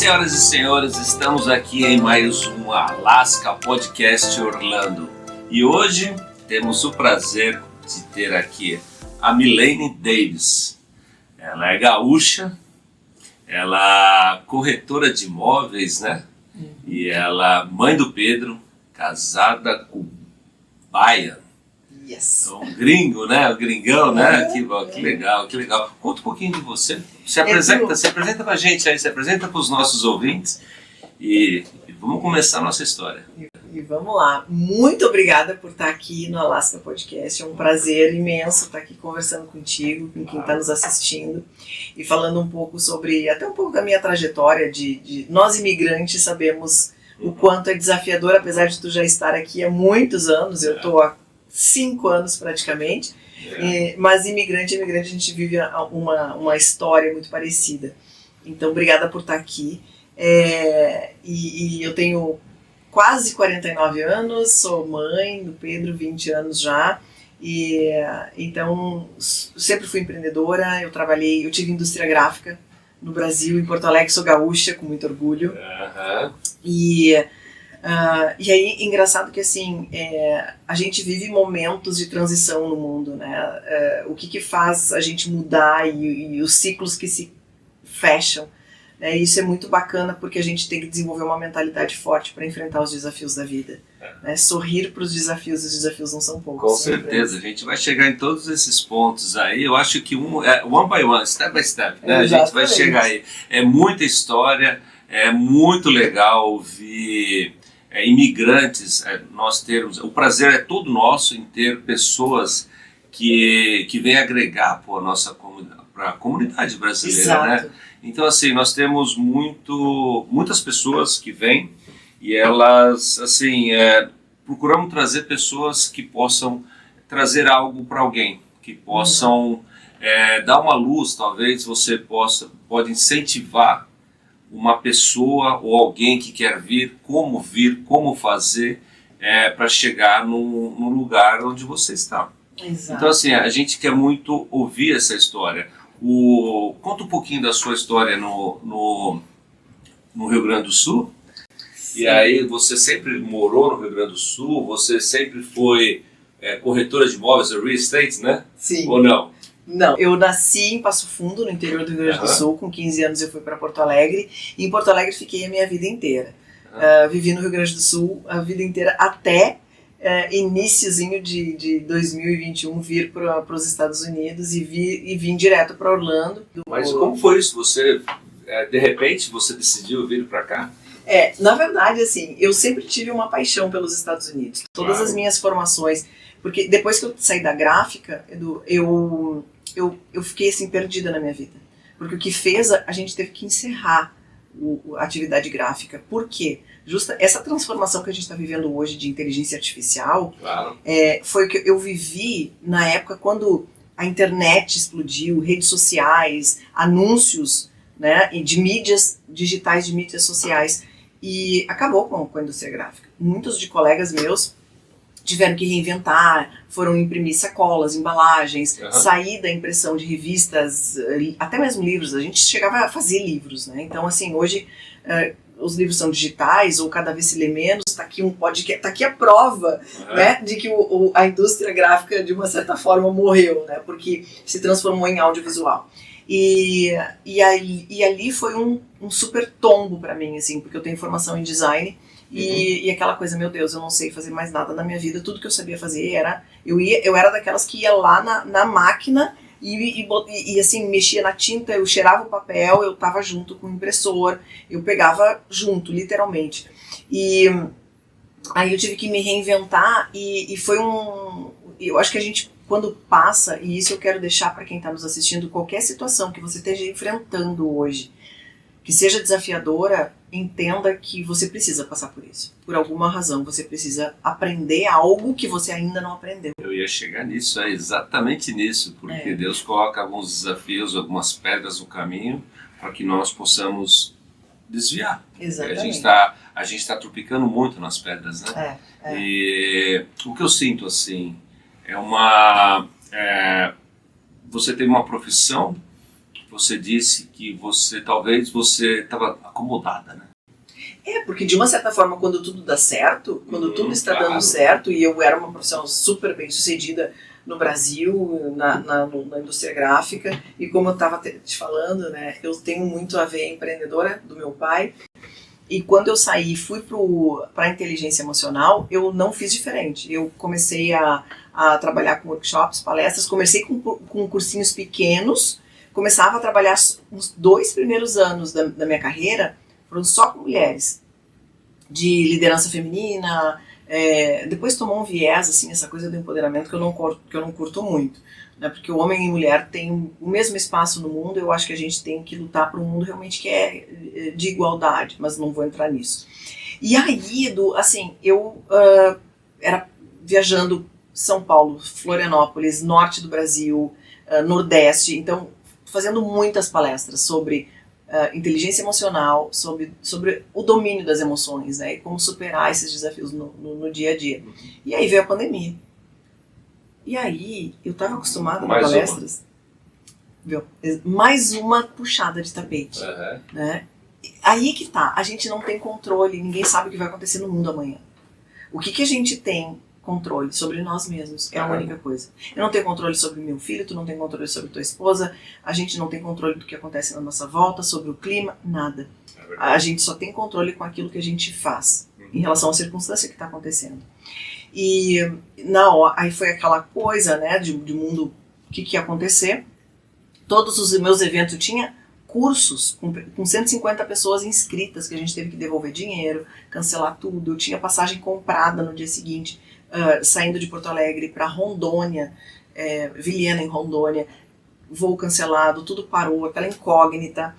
Senhoras e senhores, estamos aqui em mais um Alaska Podcast Orlando. E hoje temos o prazer de ter aqui a Milene Davis. Ela é gaúcha, ela é corretora de imóveis, né? E ela, mãe do Pedro, casada com Baia. Yes. É um gringo, né? Um gringão, né? Que legal, que legal. Conta um pouquinho de você. Se apresenta pra gente aí, se apresenta pros nossos ouvintes e vamos começar a nossa história. E vamos lá. Muito obrigada por estar aqui no Alaska Podcast. É um prazer imenso estar aqui conversando contigo, com quem está nos assistindo e falando um pouco sobre, até um pouco da minha trajetória de nós imigrantes sabemos o quanto é desafiador, apesar de tu já estar aqui há muitos anos. Eu estou há 5 anos praticamente, mas imigrante, a gente vive uma história muito parecida. Então, obrigada por estar aqui. E eu tenho quase 49 anos, sou mãe do Pedro, 20 anos já, e então sempre fui empreendedora. Eu tive indústria gráfica no Brasil, em Porto Alegre, sou gaúcha, com muito orgulho. E aí, engraçado que assim, a gente vive momentos de transição no mundo, né? O que faz a gente mudar e os ciclos que se fecham, né? Isso é muito bacana porque a gente tem que desenvolver uma mentalidade forte para enfrentar os desafios da vida, né? Sorrir para os desafios não são poucos. Com certeza, a gente vai chegar em todos esses pontos aí. Eu acho que one by one, step by step, né? A gente vai chegar aí. É muita história, é muito legal ouvir imigrantes, nós termos, o prazer é todo nosso em ter pessoas que vêm agregar para a comunidade brasileira. Exato. Né? Então assim, nós temos muitas pessoas que vêm e elas assim, procuramos trazer pessoas que possam trazer algo para alguém, que possam dar uma luz. Talvez você pode incentivar uma pessoa ou alguém que quer vir, como fazer para chegar no lugar onde você está. Exato. Então assim, a gente quer muito ouvir essa história. Conta um pouquinho da sua história no Rio Grande do Sul. Sim. E aí você sempre morou no Rio Grande do Sul, você sempre foi corretora de imóveis, real estate, né? Sim. Ou não? Não, eu nasci em Passo Fundo, no interior do Rio Grande do Sul. Com 15 anos eu fui para Porto Alegre, e em Porto Alegre fiquei a minha vida inteira. Vivi no Rio Grande do Sul a vida inteira até iniciozinho de 2021 vir para os Estados Unidos e vim direto para Orlando. Mas como foi isso? Você, de repente, você decidiu vir para cá? Na verdade, assim, eu sempre tive uma paixão pelos Estados Unidos. Todas as minhas formações, porque depois que eu saí da gráfica, Edu, eu fiquei assim perdida na minha vida, porque o que fez a gente teve que encerrar a atividade gráfica. Por quê? Justa essa transformação que a gente está vivendo hoje de inteligência artificial. Claro. Foi o que eu vivi na época quando a internet explodiu, redes sociais, anúncios, né, de mídias digitais, de mídias sociais, e acabou com a indústria gráfica. Muitos de colegas meus tiveram que reinventar, foram imprimir sacolas, embalagens, sair da impressão de revistas, até mesmo livros. A gente chegava a fazer livros, né? Então, assim, hoje os livros são digitais, ou cada vez se lê menos. Está aqui um podcast, tá aqui a prova, né, de que a indústria gráfica, de uma certa forma, morreu, né? Porque se transformou em audiovisual. E ali foi um super tombo para mim, assim, porque eu tenho formação em design. E aquela coisa, meu Deus, eu não sei fazer mais nada na minha vida. Tudo que eu sabia fazer era... Eu era daquelas que ia lá na máquina e assim, mexia na tinta, eu cheirava o papel, eu tava junto com o impressor, eu pegava junto, literalmente. E aí eu tive que me reinventar e foi eu acho que a gente, quando passa, e isso eu quero deixar para quem está nos assistindo, qualquer situação que você esteja enfrentando hoje, que seja desafiadora, entenda que você precisa passar por isso. Por alguma razão, você precisa aprender algo que você ainda não aprendeu. Eu ia chegar nisso, exatamente nisso, porque Deus coloca alguns desafios, algumas pedras no caminho, para que nós possamos desviar. Exatamente. A gente está tropicando muito nas pedras, né? E o que eu sinto, assim, você tem uma profissão você disse que talvez você estava acomodada, né? Porque de uma certa forma, quando tudo dá certo, quando tudo está dando certo, e eu era uma profissional super bem sucedida no Brasil, na indústria gráfica, e como eu estava te falando, né, eu tenho muito a ver empreendedora do meu pai, e quando eu saí e fui para a inteligência emocional, eu não fiz diferente. Eu comecei a trabalhar com workshops, palestras, comecei com cursinhos pequenos, começava a trabalhar os 2 primeiros anos da minha carreira, foram só com mulheres, de liderança feminina, depois tomou um viés, assim, essa coisa do empoderamento que eu não curto muito, né, porque o homem e mulher têm o mesmo espaço no mundo, eu acho que a gente tem que lutar para um mundo realmente que é de igualdade, mas não vou entrar nisso. E aí, assim, eu era viajando São Paulo, Florianópolis, norte do Brasil, nordeste, então fazendo muitas palestras sobre inteligência emocional, sobre o domínio das emoções, né, e como superar esses desafios no dia a dia. E aí veio a pandemia. E aí eu estava acostumada com palestras. Viu? Mais uma puxada de tapete. Né? Aí que tá, a gente não tem controle, ninguém sabe o que vai acontecer no mundo amanhã. O que a gente tem controle sobre nós mesmos é a única coisa. Eu não tenho controle sobre meu filho, tu não tem controle sobre tua esposa, a gente não tem controle do que acontece na nossa volta, sobre o clima, nada. A gente só tem controle com aquilo que a gente faz em relação à circunstância que está acontecendo. E aí foi aquela coisa, né, de mundo, o que ia acontecer. Todos os meus eventos, eu tinha cursos com 150 pessoas inscritas, que a gente teve que devolver dinheiro, cancelar tudo. Eu tinha passagem comprada no dia seguinte, saindo de Porto Alegre para Rondônia, Vilhena em Rondônia, voo cancelado, tudo parou, aquela incógnita.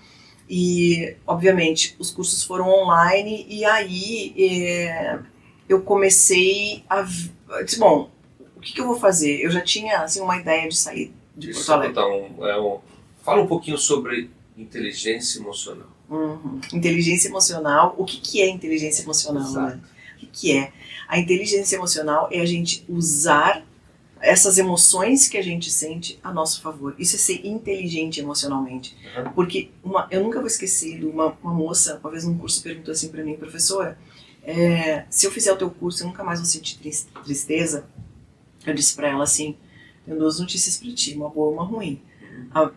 E, obviamente, os cursos foram online e aí eu comecei a... disse, bom, o que eu vou fazer? Eu já tinha assim, uma ideia de sair de Porto Alegre. Então, fala um pouquinho sobre inteligência emocional. Inteligência emocional, o que é inteligência emocional? Né? O que é? A inteligência emocional é a gente usar essas emoções que a gente sente a nosso favor. Isso é ser inteligente emocionalmente. Porque eu nunca vou esquecer, uma moça, uma vez num curso, perguntou assim pra mim, professora, se eu fizer o teu curso, eu nunca mais vou sentir tristeza. Eu disse pra ela assim, tenho 2 notícias pra ti, uma boa e uma ruim. A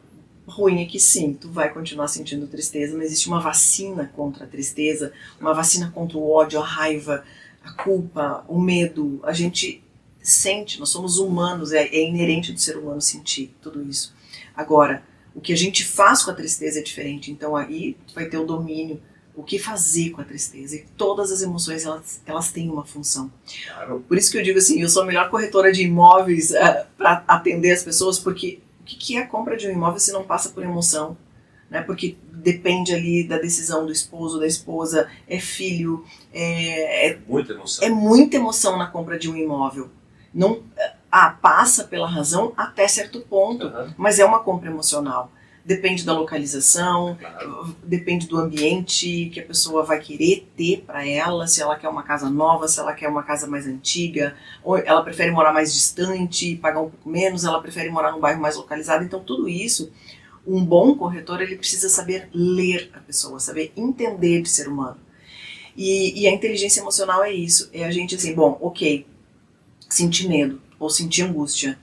ruim é que sim, tu vai continuar sentindo tristeza, mas existe uma vacina contra a tristeza, uma vacina contra o ódio, a raiva, a culpa, o medo. A gente sente, nós somos humanos, é inerente do ser humano sentir tudo isso. Agora, o que a gente faz com a tristeza é diferente, então aí vai ter o domínio, o que fazer com a tristeza. E todas as emoções, elas têm uma função. Claro. Por isso que eu digo assim, eu sou a melhor corretora de imóveis para atender as pessoas, porque o que é a compra de um imóvel se não passa por emoção? Né? Porque depende ali da decisão do esposo, da esposa, é filho, muita emoção. É muita emoção na compra de um imóvel. Não, passa pela razão até certo ponto, mas é uma compra emocional. Depende da localização, depende do ambiente que a pessoa vai querer ter para ela, se ela quer uma casa nova, se ela quer uma casa mais antiga, ou ela prefere morar mais distante, pagar um pouco menos, ela prefere morar num bairro mais localizado. Então tudo isso, um bom corretor, ele precisa saber ler a pessoa, saber entender de ser humano. E a inteligência emocional é isso, é a gente assim, bom, ok, sentir medo, ou sentir angústia,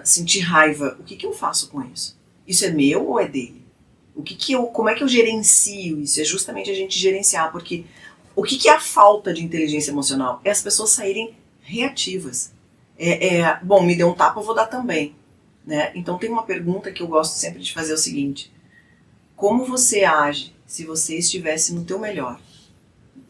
sentir raiva, o que eu faço com isso? Isso é meu ou é dele? Como é que eu gerencio isso? É justamente a gente gerenciar, porque o que é a falta de inteligência emocional? É as pessoas saírem reativas. Bom, me deu um tapa, eu vou dar também. Né? Então tem uma pergunta que eu gosto sempre de fazer, é o seguinte: como você age se você estivesse no teu melhor?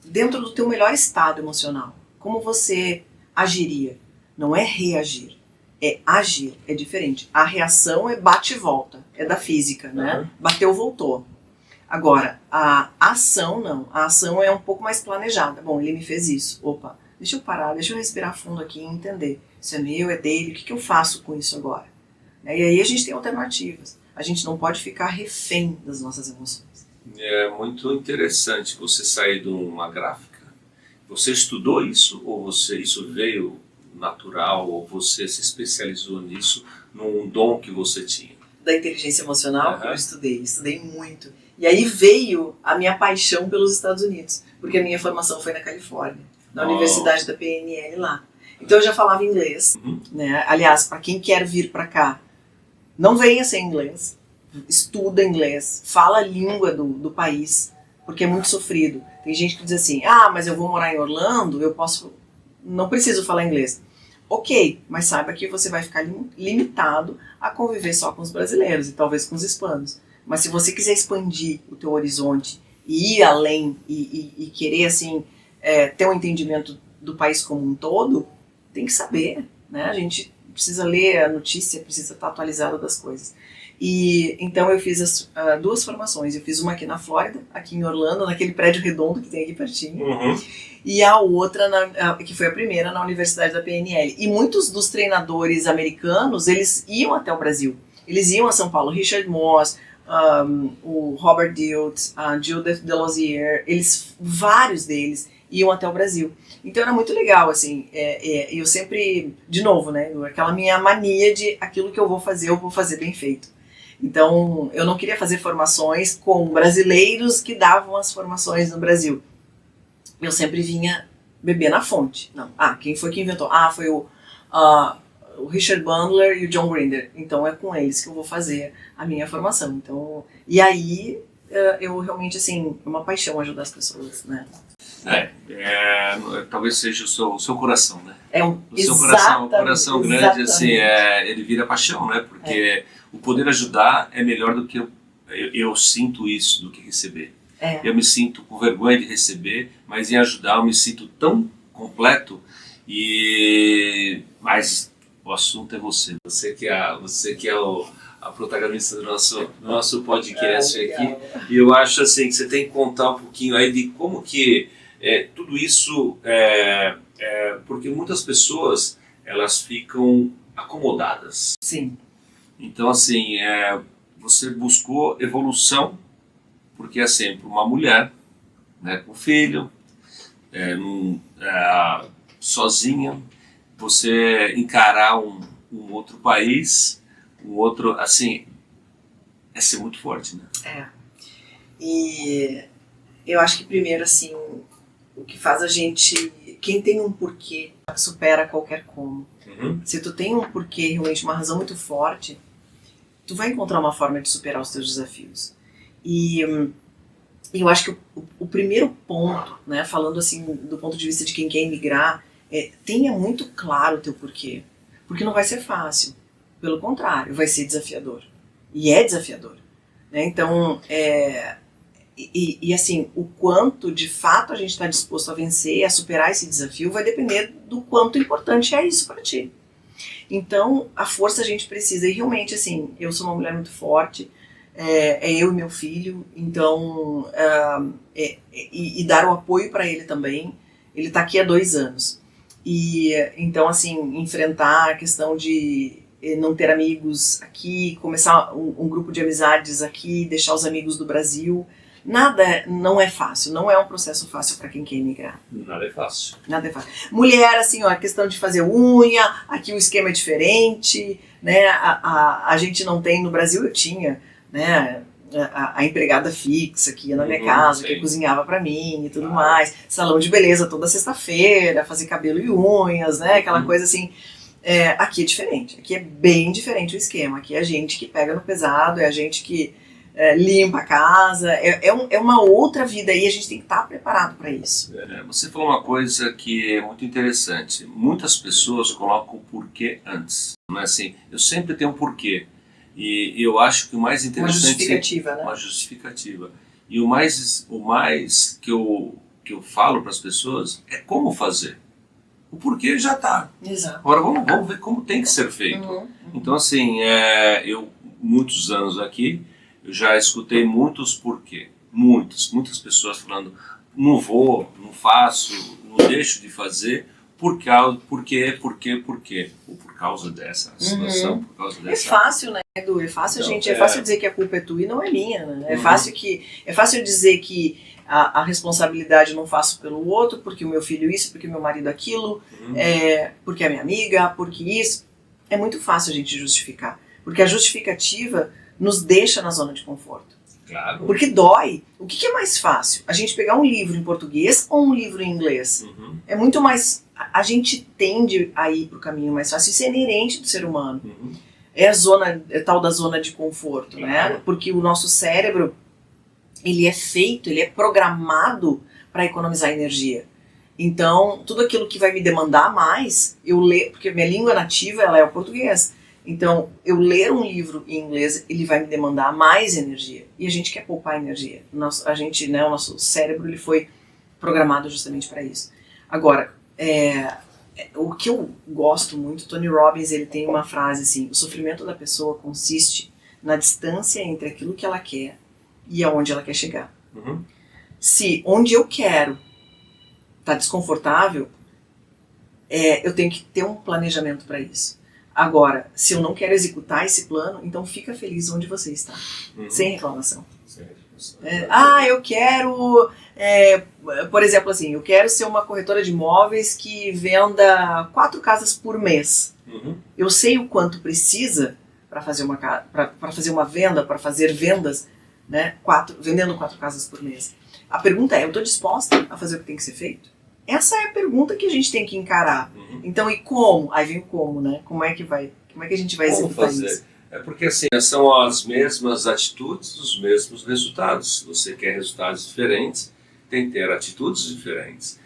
Dentro do teu melhor estado emocional, como você agiria? Não é reagir, é agir, é diferente. A reação é bate e volta, é da física, né? Bateu, voltou. Agora, a ação não, a ação é um pouco mais planejada. Bom, ele me fez isso, opa, deixa eu parar, deixa eu respirar fundo aqui e entender. Isso é meu, é dele, o que eu faço com isso agora? E aí a gente tem alternativas. A gente não pode ficar refém das nossas emoções. É muito interessante você sair de uma gráfica. Você estudou isso ou isso veio natural ou você se especializou nisso num dom que você tinha? da inteligência emocional, eu estudei muito. E aí veio a minha paixão pelos Estados Unidos, porque a minha formação foi na Califórnia, na Universidade da PNL lá. Então eu já falava inglês, né? Aliás, para quem quer vir para cá, não venha sem inglês, estuda inglês, fala a língua do país, porque é muito sofrido. Tem gente que diz assim, mas eu vou morar em Orlando, não preciso falar inglês. Ok, mas saiba que você vai ficar limitado a conviver só com os brasileiros e talvez com os hispanos. Mas se você quiser expandir o teu horizonte e ir além e querer assim ter um entendimento do país como um todo, tem que saber, né? A gente precisa ler a notícia, precisa estar atualizado das coisas. E então eu fiz as duas formações. Eu fiz uma aqui na Flórida, aqui em Orlando, naquele prédio redondo que tem aqui pertinho. E a outra, que foi a primeira, na Universidade da PNL. E muitos dos treinadores americanos, eles iam até o Brasil. Eles iam a São Paulo. Richard Moss, o Robert Diltz, a Judith Delosier, vários deles iam até o Brasil. Então era muito legal, assim. Eu sempre, de novo, né, aquela minha mania de aquilo que eu vou fazer bem feito. Então eu não queria fazer formações com brasileiros que davam as formações no Brasil. Eu sempre vinha beber na fonte. Não. Quem foi que inventou? Foi o Richard Bandler e o John Grinder. Então é com eles que eu vou fazer a minha formação. Então, e aí eu realmente, assim, é uma paixão ajudar as pessoas, né? Talvez seja o seu coração, né? O seu coração grande, assim, ele vira paixão, né? Porque o poder ajudar é melhor do que eu sinto isso, do que receber. Eu me sinto com vergonha de receber, mas em ajudar eu me sinto tão completo. Mas o assunto é você. Você que é a protagonista do nosso podcast aqui. E eu acho assim que você tem que contar um pouquinho aí de como que tudo isso porque muitas pessoas elas ficam acomodadas. Sim. Então assim você buscou evolução. Porque é sempre uma mulher, né, com filho, sozinha, você encarar um outro país, assim, é ser muito forte, né? E eu acho que primeiro, assim, o que faz a gente, quem tem um porquê, supera qualquer como. Se tu tem um porquê, realmente uma razão muito forte, tu vai encontrar uma forma de superar os teus desafios. E eu acho que o primeiro ponto, né, falando assim do ponto de vista de quem quer emigrar, tenha muito claro o teu porquê. Porque não vai ser fácil. Pelo contrário, vai ser desafiador. E é desafiador. Né? Então, assim, o quanto de fato a gente está disposto a vencer, a superar esse desafio, vai depender do quanto importante é isso para ti. Então, a força a gente precisa. E realmente, assim, eu sou uma mulher muito forte, eu e meu filho, então, e dar o apoio para ele também. Ele está aqui há 2 anos. E então, assim, enfrentar a questão de não ter amigos aqui, começar um grupo de amizades aqui, deixar os amigos do Brasil, não é fácil, não é um processo fácil para quem quer emigrar. Nada é fácil. Nada é fácil. Mulher, assim, ó, a questão de fazer unha, aqui o esquema é diferente, né? A gente não tem, no Brasil eu tinha, né, a empregada fixa que ia na minha casa, que cozinhava pra mim e tudo mais, salão de beleza toda sexta-feira, fazer cabelo e unhas, né, aquela coisa assim. Aqui é diferente, aqui é bem diferente o esquema, aqui é a gente que pega no pesado, é a gente que limpa a casa, é uma outra vida e a gente tem que estar preparado para isso. Você falou uma coisa que é muito interessante, muitas pessoas colocam o porquê antes, não é assim, eu sempre tenho um porquê. E eu acho que o mais interessante... Uma justificativa, né? Uma justificativa. E o mais que eu falo para as pessoas é como fazer. O porquê já está. Exato. Agora vamos ver como tem que ser feito. Então, assim, eu, muitos anos aqui, eu já escutei muitos porquê. Muitas pessoas falando, não vou, não faço, não deixo de fazer... Por quê? Ou por causa dessa situação, por causa dessa... É fácil, né, Edu? É fácil, então, é fácil dizer que a culpa é tua e não é minha, né? É fácil dizer que a responsabilidade eu não faço pelo outro, porque o meu filho isso, porque o meu marido aquilo, porque a minha amiga, porque isso. É muito fácil a gente justificar. Porque a justificativa nos deixa na zona de conforto. Claro. Porque dói. O que é mais fácil? A gente pegar um livro em português ou um livro em inglês? Uhum. É muito mais... A gente tende a ir para o caminho mais fácil. Isso é inerente do ser humano. Uhum. É tal da zona de conforto, Claro. né? Porque o nosso cérebro, ele é programado para economizar energia. Então, tudo aquilo que vai me demandar mais, eu leio, porque minha língua nativa ela é o português. Então, eu ler um livro em inglês, ele vai me demandar mais energia. E a gente quer poupar energia. O nosso cérebro ele foi programado justamente para isso. Agora, o que eu gosto muito, Tony Robbins ele tem uma frase assim: o sofrimento da pessoa consiste na distância entre aquilo que ela quer e aonde ela quer chegar. Uhum. Se onde eu quero tá desconfortável, eu tenho que ter um planejamento para isso. Agora, se eu não quero executar esse plano, então fica feliz onde você está, sem reclamação. Eu quero, por exemplo assim, eu quero ser uma corretora de imóveis que venda 4 casas por mês. Uhum. Eu sei o quanto precisa para fazer uma venda, para fazer vendas, né, vendendo 4 casas por mês. A pergunta é, eu estou disposta a fazer o que tem que ser feito? Essa é a pergunta que a gente tem que encarar. Uhum. Então, e como? Aí vem o como, né? Como é que a gente vai executar isso? É porque assim, são as mesmas atitudes, os mesmos resultados. Se você quer resultados diferentes, tem que ter atitudes diferentes.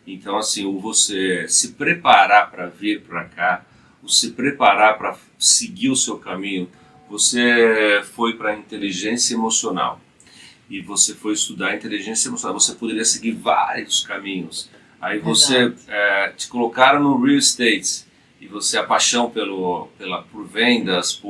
Então, assim, o você se preparar para vir para cá, o se preparar para seguir o seu caminho, você foi para a inteligência emocional e você foi estudar inteligência emocional. Você poderia seguir vários caminhos. Aí você te colocaram no real estate e você a paixão por vendas,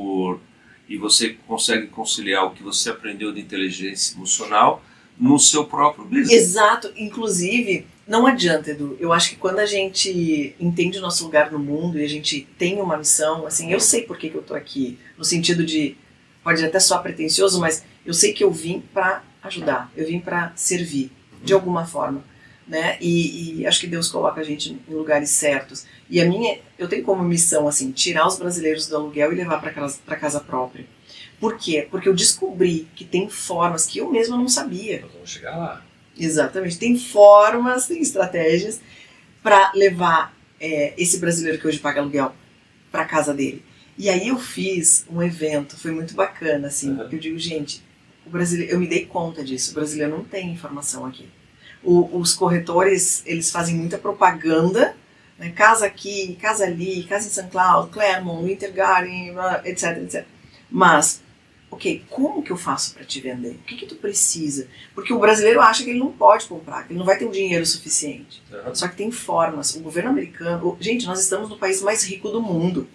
e você consegue conciliar o que você aprendeu de inteligência emocional no seu próprio business. Exato. Inclusive, não adianta, Edu. Eu acho que quando a gente entende o nosso lugar no mundo e a gente tem uma missão, assim, eu sei por que eu tô aqui, no sentido de, pode até soar pretensioso, mas eu sei que eu vim para ajudar, eu vim para servir, de alguma forma. Né? E acho que Deus coloca a gente em lugares certos. E eu tenho como missão assim, tirar os brasileiros do aluguel e levar para casa própria. Por quê? Porque eu descobri que tem formas que eu mesma não sabia. Nós vamos chegar lá. Exatamente. Tem formas, tem estratégias para levar esse brasileiro que hoje paga aluguel para casa dele. E aí eu fiz um evento, foi muito bacana, assim. Uhum. Eu digo, gente, eu me dei conta disso. O brasileiro não tem informação aqui. Os corretores, eles fazem muita propaganda, né? Casa aqui, casa ali, casa em St. Cloud, Claremont, Winter Garden, etc, etc. Mas, ok, como que eu faço para te vender? O que tu precisa? Porque o brasileiro acha que ele não pode comprar, que ele não vai ter o dinheiro suficiente. Uhum. Só que tem formas. O governo americano... Gente, nós estamos no país mais rico do mundo.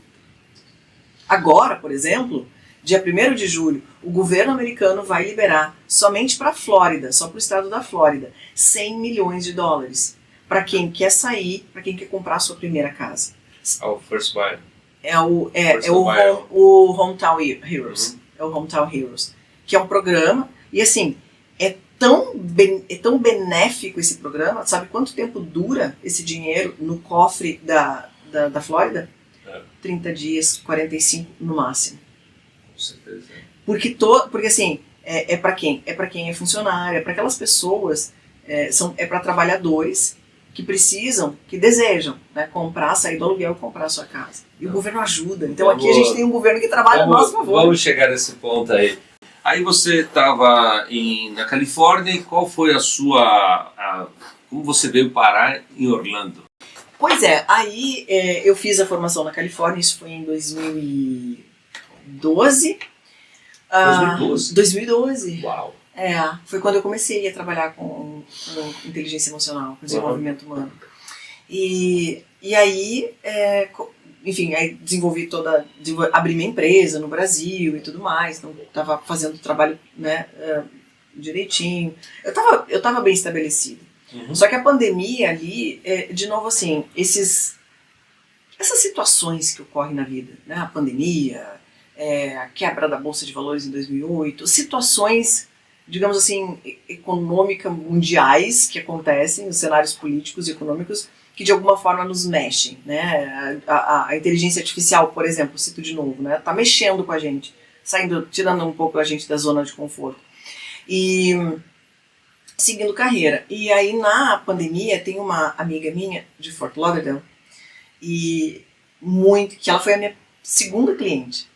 Agora, por exemplo, dia 1º de julho, o governo americano vai liberar somente para a Flórida, só para o estado da Flórida, $100 milhões para quem quer sair, para quem quer comprar a sua primeira casa. O First Buyer. O Hometown Heroes. Uhum. É o Hometown Heroes, que é um programa, e assim, é tão benéfico esse programa. Sabe quanto tempo dura esse dinheiro no cofre da Flórida? 30 dias, 45 no máximo. Com certeza. Porque assim, é para quem? É para quem é funcionário, é para aquelas pessoas, é para trabalhadores que precisam, que desejam, né, sair do aluguel e comprar a sua casa. E o governo ajuda. Então aqui a gente tem um governo que trabalha a nosso favor. Vamos chegar nesse ponto aí. Aí você estava na Califórnia e qual foi como você veio parar em Orlando? Pois é, aí eu fiz a formação na Califórnia, isso foi em 2012. 2012. Uau! Foi quando eu comecei a trabalhar com inteligência emocional, com desenvolvimento humano. E aí, enfim, aí abri minha empresa no Brasil e tudo mais, então estava fazendo o trabalho, né, direitinho. Eu tava bem estabelecido. Uhum. Só que a pandemia ali, de novo assim, essas situações que ocorrem na vida, né, a pandemia, a quebra da Bolsa de Valores em 2008, situações, digamos assim, econômicas mundiais que acontecem, os cenários políticos e econômicos, que de alguma forma nos mexem, né? A inteligência artificial, por exemplo, cito de novo, né? Tá mexendo com a gente, tirando um pouco a gente da zona de conforto. E seguindo carreira. E aí na pandemia tem uma amiga minha de Fort Lauderdale que ela foi a minha segunda cliente.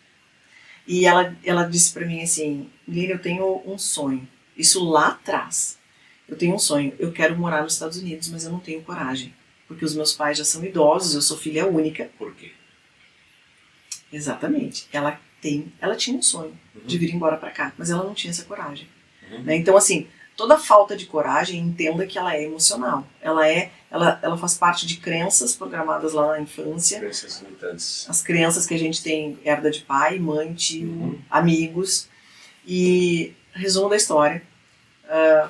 E ela disse pra mim assim, Milene, eu tenho um sonho. Isso lá atrás. Eu tenho um sonho. Eu quero morar nos Estados Unidos, mas eu não tenho coragem. Porque os meus pais já são idosos, eu sou filha única. Por quê? Exatamente. Ela tinha um sonho de vir embora pra cá, mas ela não tinha essa coragem. Né? Então, assim, toda falta de coragem, entenda que ela é emocional. Ela faz parte de crenças programadas lá na infância. Crenças limitantes. As crenças que a gente tem herda de pai, mãe, tio, amigos. E, resumo da história,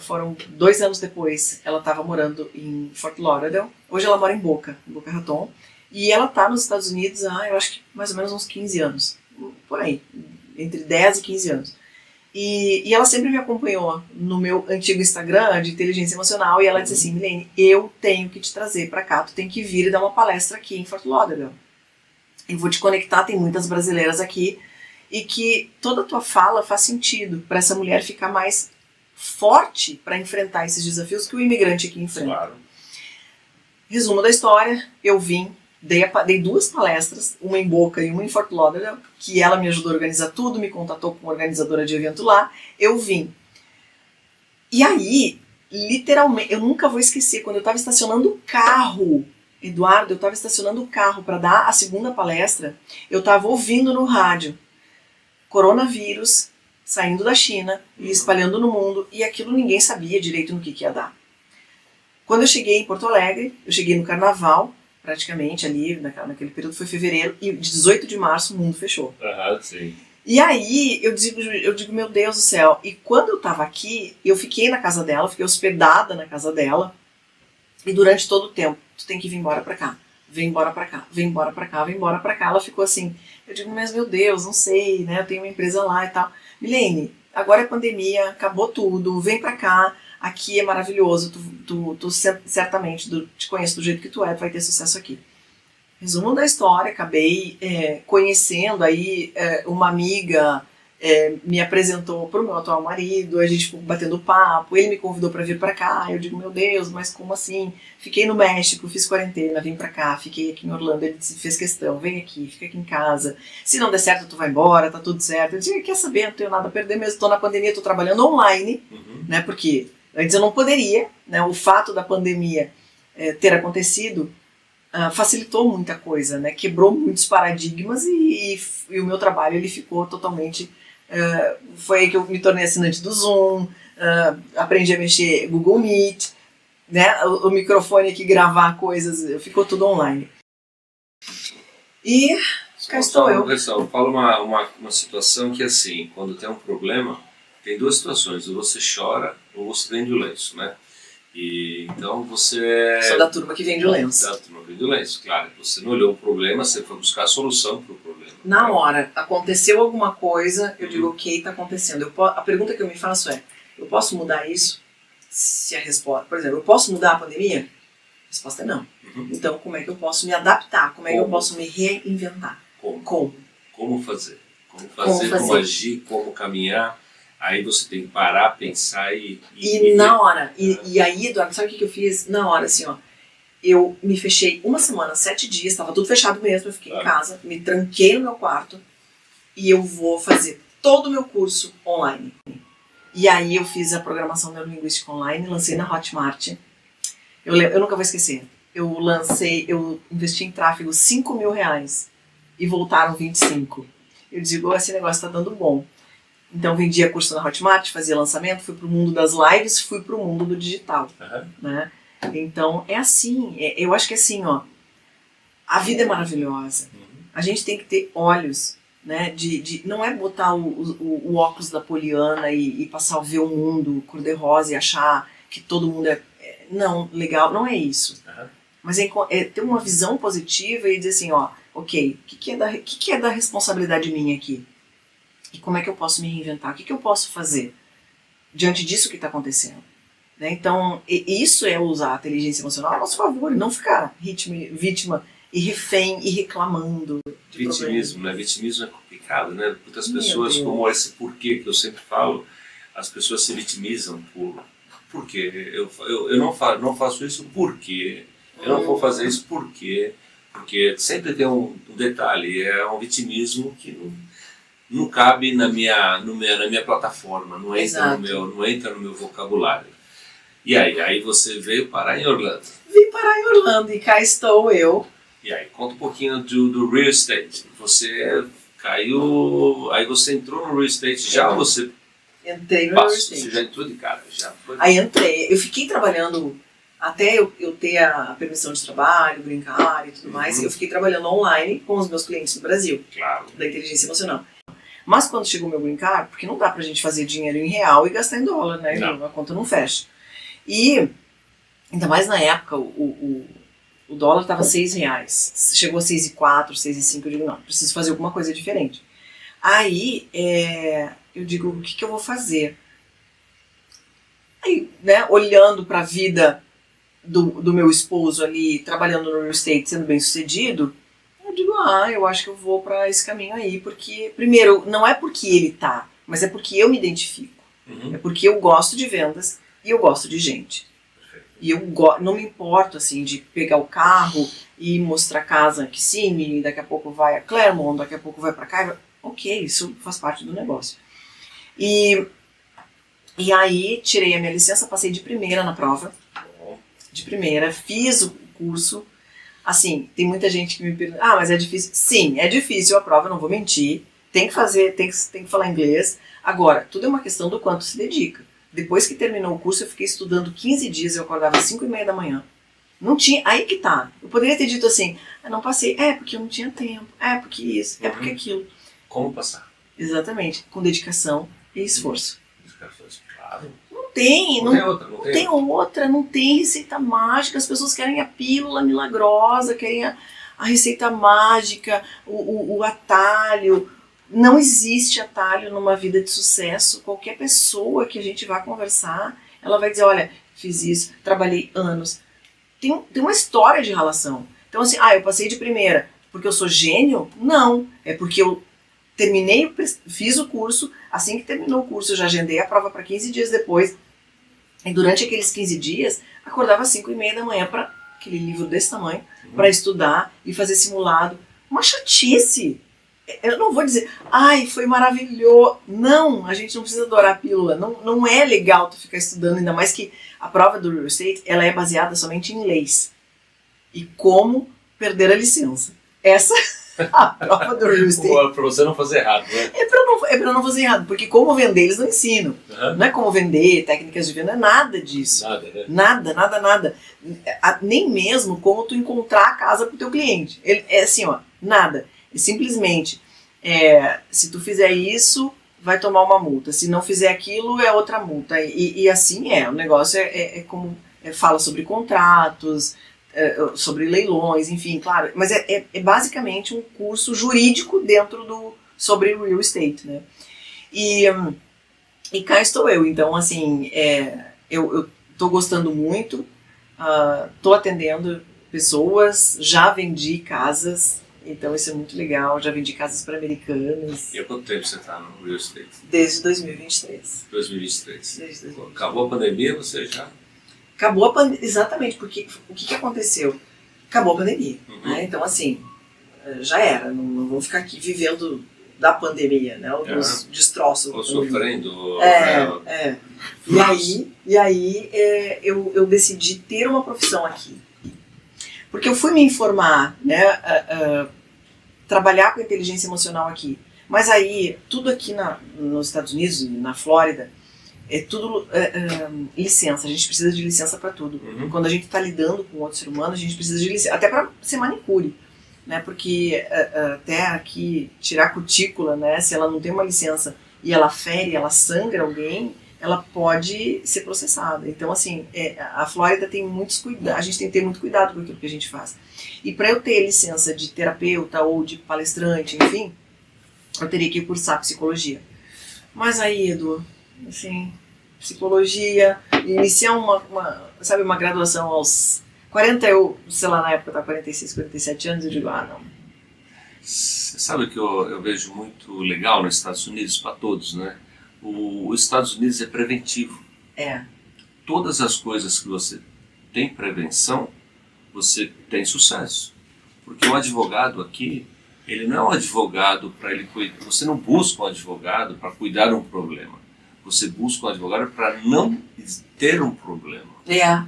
foram 2 anos depois, ela estava morando em Fort Lauderdale. Hoje ela mora em Boca Raton. E ela está nos Estados Unidos há, eu acho que mais ou menos uns 15 anos. Por aí, entre 10 e 15 anos. E ela sempre me acompanhou no meu antigo Instagram de inteligência emocional. E ela disse assim, Milene, eu tenho que te trazer para cá. Tu tem que vir e dar uma palestra aqui em Fort Lauderdale. Eu vou te conectar, tem muitas brasileiras aqui. E que toda a tua fala faz sentido para essa mulher ficar mais forte para enfrentar esses desafios que o imigrante aqui enfrenta. Claro. Resumo da história, eu vim, dei 2 palestras, uma em Boca e uma em Fort Lauderdale, que ela me ajudou a organizar tudo, me contatou com uma organizadora de evento lá, eu vim. E aí, literalmente, eu nunca vou esquecer, quando eu estava estacionando o carro, Eduardo, eu estava estacionando o carro para dar a segunda palestra, eu estava ouvindo no rádio, coronavírus saindo da China e espalhando no mundo, e aquilo ninguém sabia direito no que ia dar. Quando eu cheguei em Porto Alegre, eu cheguei no carnaval, praticamente ali, naquele período foi fevereiro, e 18 de março o mundo fechou. Sim. E aí eu digo, meu Deus do céu, e quando eu tava aqui, eu fiquei na casa dela, fiquei hospedada na casa dela, e durante todo o tempo, tu tem que vir embora pra cá, vem embora pra cá, vem embora pra cá, vem embora pra cá. Ela ficou assim, eu digo, mas meu Deus, não sei, né, eu tenho uma empresa lá e tal. Milene, agora é pandemia, acabou tudo, vem pra cá, aqui é maravilhoso, tu certamente, te conheço do jeito que tu é, tu vai ter sucesso aqui. Resumo da história, acabei conhecendo aí uma amiga, me apresentou pro meu atual marido, a gente ficou batendo papo, ele me convidou para vir para cá, eu digo, meu Deus, mas como assim? Fiquei no México, fiz quarentena, vim para cá, fiquei aqui em Orlando, ele fez questão, vem aqui, fica aqui em casa, se não der certo tu vai embora, tá tudo certo. Eu disse, quer saber, não tenho nada a perder mesmo, tô na pandemia, tô trabalhando online, né, porque antes eu não poderia, né, o fato da pandemia ter acontecido facilitou muita coisa, né, quebrou muitos paradigmas e o meu trabalho ele ficou totalmente... foi aí que eu me tornei assinante do Zoom, aprendi a mexer Google Meet, né, o microfone aqui, gravar coisas, ficou tudo online. E cá estou eu. Pessoal, fala uma situação que assim, quando tem um problema, tem 2 situações, ou você chora ou você vende o lenço, né? E então você... Sou da turma que vende o lenço. Da turma que vende o lenço, claro. Você não olhou o problema, você foi buscar a solução para o problema. Na hora, aconteceu alguma coisa, eu digo, ok, está acontecendo. A pergunta que eu me faço é, eu posso mudar isso? Se a resposta, por exemplo, eu posso mudar a pandemia? A resposta é não. Então, como é que eu posso me adaptar? Como é que eu posso me reinventar? Como fazer? Como agir, como caminhar? Aí você tem que parar, pensar e na hora, e aí, Eduardo, sabe o que eu fiz? Na hora, assim, ó, eu me fechei 1 semana, 7 dias, estava tudo fechado mesmo, eu fiquei em casa, me tranquei no meu quarto e eu vou fazer todo o meu curso online. E aí eu fiz a programação neurolinguística online, lancei na Hotmart. Eu nunca vou esquecer, eu investi em tráfego R$5.000 e voltaram 25. Eu digo, esse negócio tá dando bom. Então vendia curso na Hotmart, fazia lançamento, fui pro mundo das lives, fui pro mundo do digital, né? Então é assim, eu acho que é assim, ó, a vida é maravilhosa, a gente tem que ter olhos, né, não é botar o óculos da Poliana e passar a ver o mundo cor-de-rosa e achar que todo mundo não, legal, não é isso, mas é ter uma visão positiva e dizer assim, ó, ok, o que é da responsabilidade minha aqui? E como é que eu posso me reinventar? O que eu posso fazer diante disso que está acontecendo? Né? Então, isso é usar a inteligência emocional a nosso favor, e não ficar vítima e refém e reclamando. Vitimismo, né? Vitimismo é complicado, né? Muitas pessoas, como esse porquê que eu sempre falo, as pessoas se vitimizam por quê? Eu não faço isso por quê? Eu não vou fazer isso por quê? Porque sempre tem um detalhe, é um vitimismo que não cabe na minha plataforma, não entra no meu vocabulário. E aí você veio parar em Orlando. Vim parar em Orlando e cá estou eu. E aí, conta um pouquinho do real estate. Você caiu, aí você entrou no real estate já ou você... Entrei no real estate. Você já entrou de cara? Já foi? Aí entrei, eu fiquei trabalhando até eu ter a permissão de trabalho, green card e tudo mais, eu fiquei trabalhando online com os meus clientes no Brasil, claro, da inteligência emocional. Mas quando chegou o meu green card, porque não dá pra gente fazer dinheiro em real e gastar em dólar, né? A conta não fecha. E, ainda mais na época, o dólar estava R$6. Chegou a 6,04, 6,5, eu digo, não, preciso fazer alguma coisa diferente. Aí, eu digo, o que eu vou fazer? Aí, né, olhando para a vida do meu esposo ali, trabalhando no real estate, sendo bem sucedido, eu digo, eu acho que eu vou para esse caminho aí, porque, primeiro, não é porque ele tá, mas é porque eu me identifico. É porque eu gosto de vendas e eu gosto de gente. E eu não me importo, assim, de pegar o carro e mostrar a casa em Kissimmee, daqui a pouco vai a Claremont, daqui a pouco vai para cá. Ok, isso faz parte do negócio. E aí, tirei a minha licença, passei de primeira na prova. De primeira, fiz o curso. Assim, tem muita gente que me pergunta, mas é difícil? Sim, é difícil a prova, não vou mentir. Tem que fazer, tem que falar inglês. Agora, tudo é uma questão do quanto se dedica. Depois que terminou o curso, eu fiquei estudando 15 dias, eu acordava às 5h30 da manhã. Não tinha, aí que tá. Eu poderia ter dito assim, não passei, porque eu não tinha tempo, porque isso, porque aquilo. Como passar? Exatamente, com dedicação e esforço. Claro. Não tem outra, não tem receita mágica, as pessoas querem a pílula milagrosa, querem a receita mágica, o atalho. Não existe atalho numa vida de sucesso. Qualquer pessoa que a gente vá conversar, ela vai dizer, olha, fiz isso, trabalhei anos. Tem uma história de relação. Então assim, eu passei de primeira porque eu sou gênio? Não, é porque eu terminei, fiz o curso, assim que terminou o curso eu já agendei a prova para 15 dias depois. E durante aqueles 15 dias, acordava às 5h30 da manhã para aquele livro desse tamanho, para estudar e fazer simulado. Uma chatice. Eu não vou dizer, foi maravilhoso. Não, a gente não precisa adorar a pílula. Não é legal tu ficar estudando, ainda mais que a prova do real estate, ela é baseada somente em leis. E como perder a licença. Essa a prova do real estate. Pra você não fazer errado, né? É pra não fazer errado, porque como vender eles não ensinam. Não é como vender, técnicas de venda, não é nada disso. Nada. Nem mesmo como tu encontrar a casa pro teu cliente. É assim, nada. E simplesmente, se tu fizer isso, vai tomar uma multa. Se não fizer aquilo, é outra multa. E assim o negócio como fala sobre contratos, sobre leilões, enfim, claro. Mas é basicamente um curso jurídico sobre o real estate, né? E cá estou eu. Então, assim, eu tô gostando muito, tô atendendo pessoas, já vendi casas. Então isso é muito legal, já vendi casas para americanas. E há quanto tempo você está no real estate? Desde 2023. 2023. Desde 2023. Acabou a pandemia, você já? Acabou a pandemia, exatamente, porque o que aconteceu? Acabou a pandemia, né? Então assim, já era, não vou ficar aqui vivendo da pandemia, né? Dos destroços. Ou sofrendo. E aí eu decidi ter uma profissão aqui. Porque eu fui me informar, né, trabalhar com inteligência emocional aqui. Mas aí, tudo aqui nos Estados Unidos, na Flórida, é tudo licença. A gente precisa de licença para tudo. Quando a gente está lidando com outro ser humano, a gente precisa de licença. Até para ser manicure. Né, porque até aqui, tirar cutícula, né, se ela não tem uma licença e ela fere, ela sangra alguém, ela pode ser processada. Então, assim, a Flórida tem muitos cuidados, a gente tem que ter muito cuidado com aquilo que a gente faz. E para eu ter licença de terapeuta ou de palestrante, enfim, eu teria que cursar psicologia. Mas aí, Edu, assim, psicologia, iniciar uma graduação aos 40, eu, sei lá, na época eu estava 46, 47 anos, eu digo, não. Você sabe que eu vejo muito legal nos Estados Unidos, para todos, né? Os Estados Unidos é preventivo. Todas as coisas que você tem prevenção, você tem sucesso. Porque um advogado aqui, ele não é um advogado para ele cuidar. Você não busca um advogado para cuidar de um problema. Você busca um advogado para não ter um problema.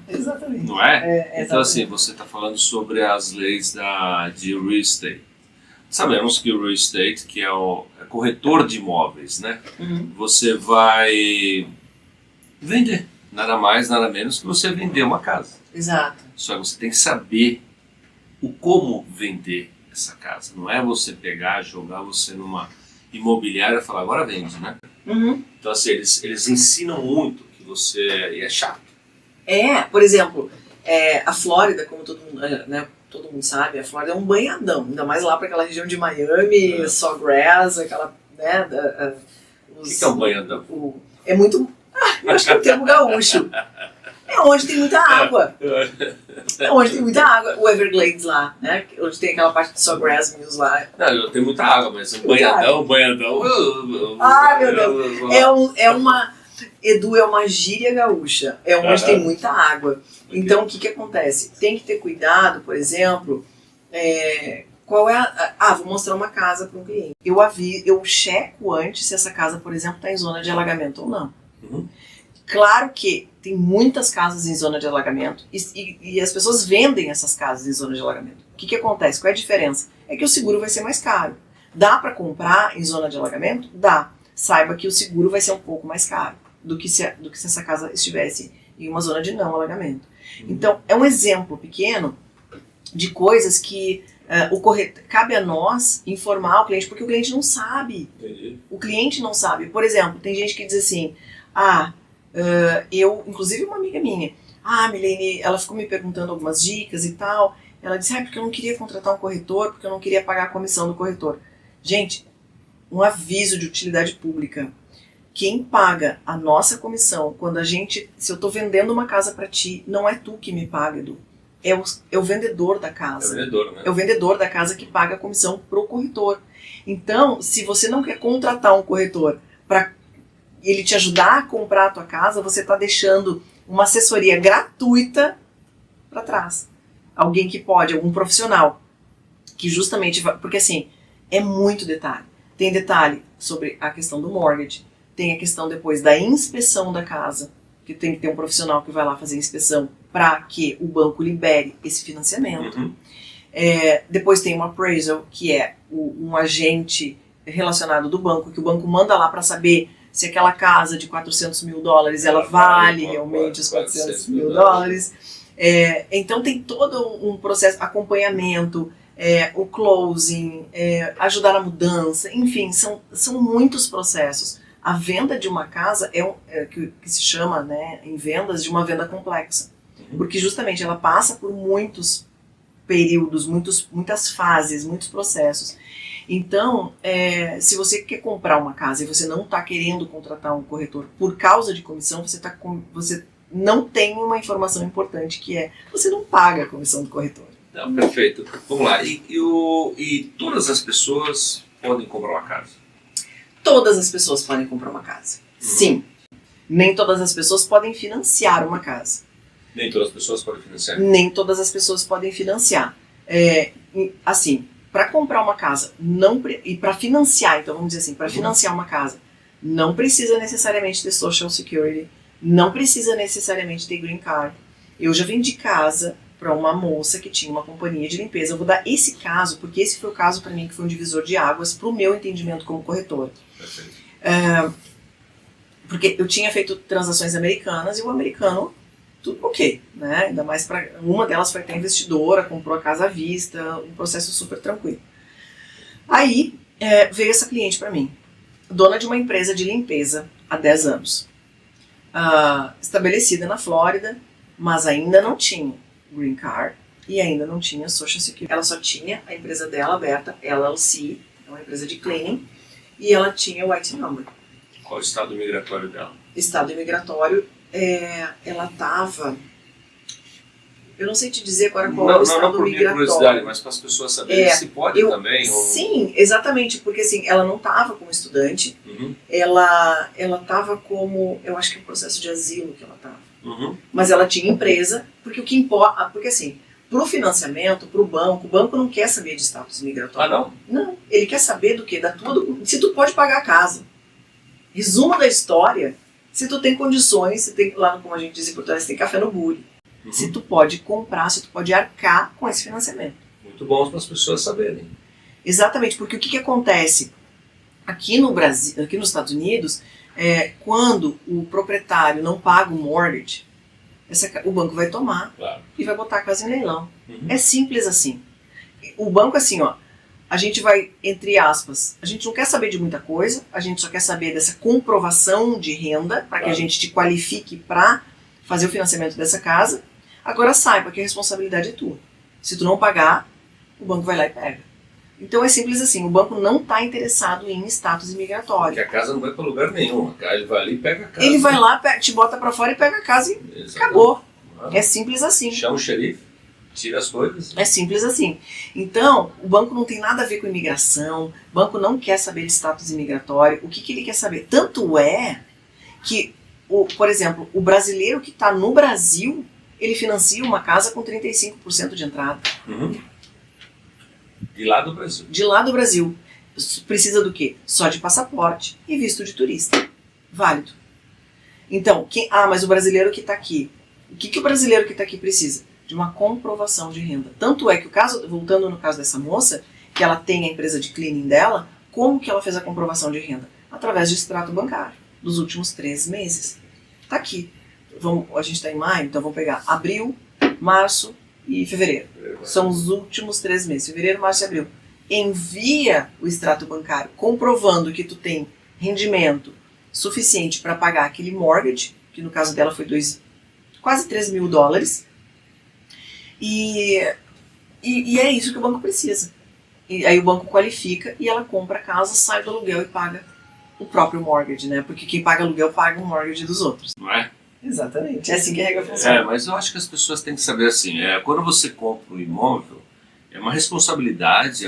Exatamente. Não é? Exatamente. Então, assim, você está falando sobre as leis de real estate. Sabemos que o real estate, que é o corretor de imóveis, né? Você vai vender. Nada mais, nada menos que você vender uma casa. Exato. Só que você tem que saber o como vender essa casa. Não é você pegar, jogar você numa imobiliária e falar, agora vende, né? Então, assim, eles ensinam muito que você... E é chato. Por exemplo, a Flórida, como todo mundo sabe, a Flórida é um banhadão. Ainda mais lá para aquela região de Miami, Sawgrass, aquela... O que é um banhadão? É muito... eu acho que é um termo gaúcho. É onde tem muita água. O Everglades lá, né? Onde tem aquela parte de Sawgrass Mills lá. Não, tem muita água, mas um banhadão... Meu Deus. Edu, é uma gíria gaúcha. É onde tem muita água. Então, o que acontece? Tem que ter cuidado, por exemplo... qual é vou mostrar uma casa para um cliente. Eu checo antes se essa casa, por exemplo, está em zona de alagamento ou não. Claro que tem muitas casas em zona de alagamento e as pessoas vendem essas casas em zona de alagamento. O que acontece? Qual é a diferença? É que o seguro vai ser mais caro. Dá para comprar em zona de alagamento? Dá. Saiba que o seguro vai ser um pouco mais caro do que se essa casa estivesse em uma zona de não alagamento. Então, é um exemplo pequeno de coisas que cabe a nós informar o cliente, porque o cliente não sabe. O cliente não sabe. Por exemplo, tem gente que diz assim, inclusive uma amiga minha, Milene, ela ficou me perguntando algumas dicas e tal, ela disse, porque eu não queria contratar um corretor, porque eu não queria pagar a comissão do corretor. Gente, um aviso de utilidade pública. Quem paga a nossa comissão, se eu estou vendendo uma casa para ti, não é tu que me paga, Edu. É o vendedor da casa. É o vendedor, né? É o vendedor da casa que paga a comissão pro corretor. Então, se você não quer contratar um corretor para ele te ajudar a comprar a tua casa, você está deixando uma assessoria gratuita para trás. Alguém que pode, algum profissional, que justamente... Porque assim, é muito detalhe. Tem detalhe sobre a questão do mortgage, tem a questão depois da inspeção da casa, que tem que ter um profissional que vai lá fazer a inspeção para que o banco libere esse financiamento. Depois tem um appraisal, que é um agente relacionado do banco, que o banco manda lá para saber se aquela casa de $400 mil, ela vale realmente os $400 mil. Então tem todo um processo, acompanhamento, o closing, ajudar na mudança, enfim, são muitos processos. A venda de uma casa que se chama, né, em vendas, de uma venda complexa. Porque justamente ela passa por muitos períodos, muitas fases, muitos processos. Então, se você quer comprar uma casa e você não está querendo contratar um corretor por causa de comissão, você não tem uma informação importante, que é você não paga a comissão do corretor. Não, perfeito. Vamos lá. E todas as pessoas podem comprar uma casa? Todas as pessoas podem comprar uma casa. Sim. Nem todas as pessoas podem financiar uma casa. Nem todas as pessoas podem financiar? Nem todas as pessoas podem financiar. Assim, para comprar uma casa e para financiar, então vamos dizer assim, para financiar uma casa, não precisa necessariamente ter Social Security, não precisa necessariamente ter Green Card. Eu já vendi casa para uma moça que tinha uma companhia de limpeza. Eu vou dar esse caso, porque esse foi o caso para mim que foi um divisor de águas para o meu entendimento como corretor. Porque eu tinha feito transações americanas e o americano, tudo ok, né? Ainda mais para uma delas foi até investidora, comprou a casa à vista, um processo super tranquilo. Aí veio essa cliente para mim, dona de uma empresa de limpeza há 10 anos, estabelecida na Flórida, mas ainda não tinha Green Card e ainda não tinha Social Security. Ela só tinha a empresa dela aberta, LLC, é uma empresa de cleaning, e ela tinha o IT Number. Qual o estado migratório dela? Estado imigratório, ela estava... Eu não sei te dizer agora qual é o estado não por minha curiosidade, mas para as pessoas saberem se pode também. Sim, exatamente, porque assim, ela não estava como estudante, ela estava como, eu acho que é um processo de asilo que ela estava. Mas ela tinha empresa, porque o que importa, porque assim, para o financiamento, para o banco não quer saber de status migratório. Ah, não? Não, ele quer saber do quê? Se tu pode pagar a casa. Resumo da história, se tu tem condições, se tem, lá como a gente diz em Portugal, se tem café no bule. Se tu pode comprar, se tu pode arcar com esse financiamento. Muito bom para as pessoas saberem. Exatamente, porque o que acontece aqui no Brasil, aqui nos Estados Unidos, quando o proprietário não paga o mortgage, o banco vai tomar e vai botar a casa em leilão. É simples assim. O banco assim, ó, a gente vai, entre aspas, a gente não quer saber de muita coisa, a gente só quer saber dessa comprovação de renda para que a gente te qualifique para fazer o financiamento dessa casa. Agora saiba que a responsabilidade é tua. Se tu não pagar, o banco vai lá e pega. Então é simples assim, o banco não está interessado em status imigratório. Porque a casa não vai para lugar nenhum, ele vai ali e pega a casa. Ele vai lá, te bota para fora e pega a casa e acabou. É simples assim. Chama o xerife, tira as coisas. É simples assim. Então, o banco não tem nada a ver com imigração, o banco não quer saber de status imigratório. O que ele quer saber? Tanto é que, por exemplo, o brasileiro que está no Brasil, ele financia uma casa com 35% de entrada. De lá do Brasil. De lá do Brasil. Precisa do quê? Só de passaporte e visto de turista. Válido. Então, mas o brasileiro que está aqui, o que o brasileiro que está aqui precisa? De uma comprovação de renda. Tanto é que o caso, voltando no caso dessa moça, que ela tem a empresa de cleaning dela, como que ela fez a comprovação de renda? Através de extrato bancário, dos últimos 3 meses. Está aqui. A gente está em maio, então vamos pegar abril, março e fevereiro. São os últimos 3 meses, fevereiro, março e abril. Envia o extrato bancário comprovando que tu tem rendimento suficiente para pagar aquele mortgage, que no caso dela foi quase $3.000. E é isso que o banco precisa. E aí o banco qualifica e ela compra a casa, sai do aluguel e paga o próprio mortgage, né? Porque quem paga aluguel paga o mortgage dos outros. Não é? Exatamente, é assim que a regra funciona. Mas eu acho que as pessoas têm que saber assim, quando você compra um imóvel, é uma responsabilidade,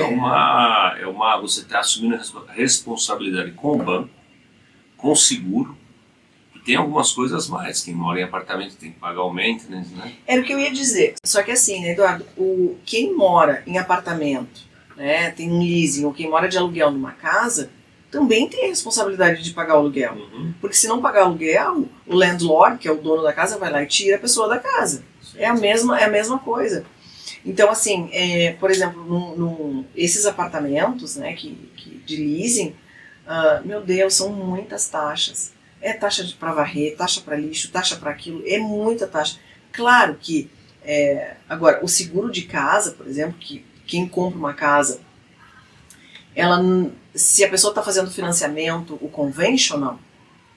você está assumindo a responsabilidade com o banco, com o seguro, e tem algumas coisas mais, quem mora em apartamento tem que pagar o maintenance, né? Era o que eu ia dizer, só que assim, né, Eduardo, quem mora em apartamento, né, tem um leasing, ou quem mora de aluguel numa casa, também tem a responsabilidade de pagar o aluguel. Porque se não pagar o aluguel, o landlord, que é o dono da casa, vai lá e tira a pessoa da casa. É a mesma coisa. Então, assim, por exemplo, esses apartamentos, né, de leasing, meu Deus, são muitas taxas. É taxa para varrer, taxa para lixo, taxa para aquilo, é muita taxa. Claro que, agora, o seguro de casa, por exemplo, que quem compra uma casa, se a pessoa está fazendo financiamento, o conventional,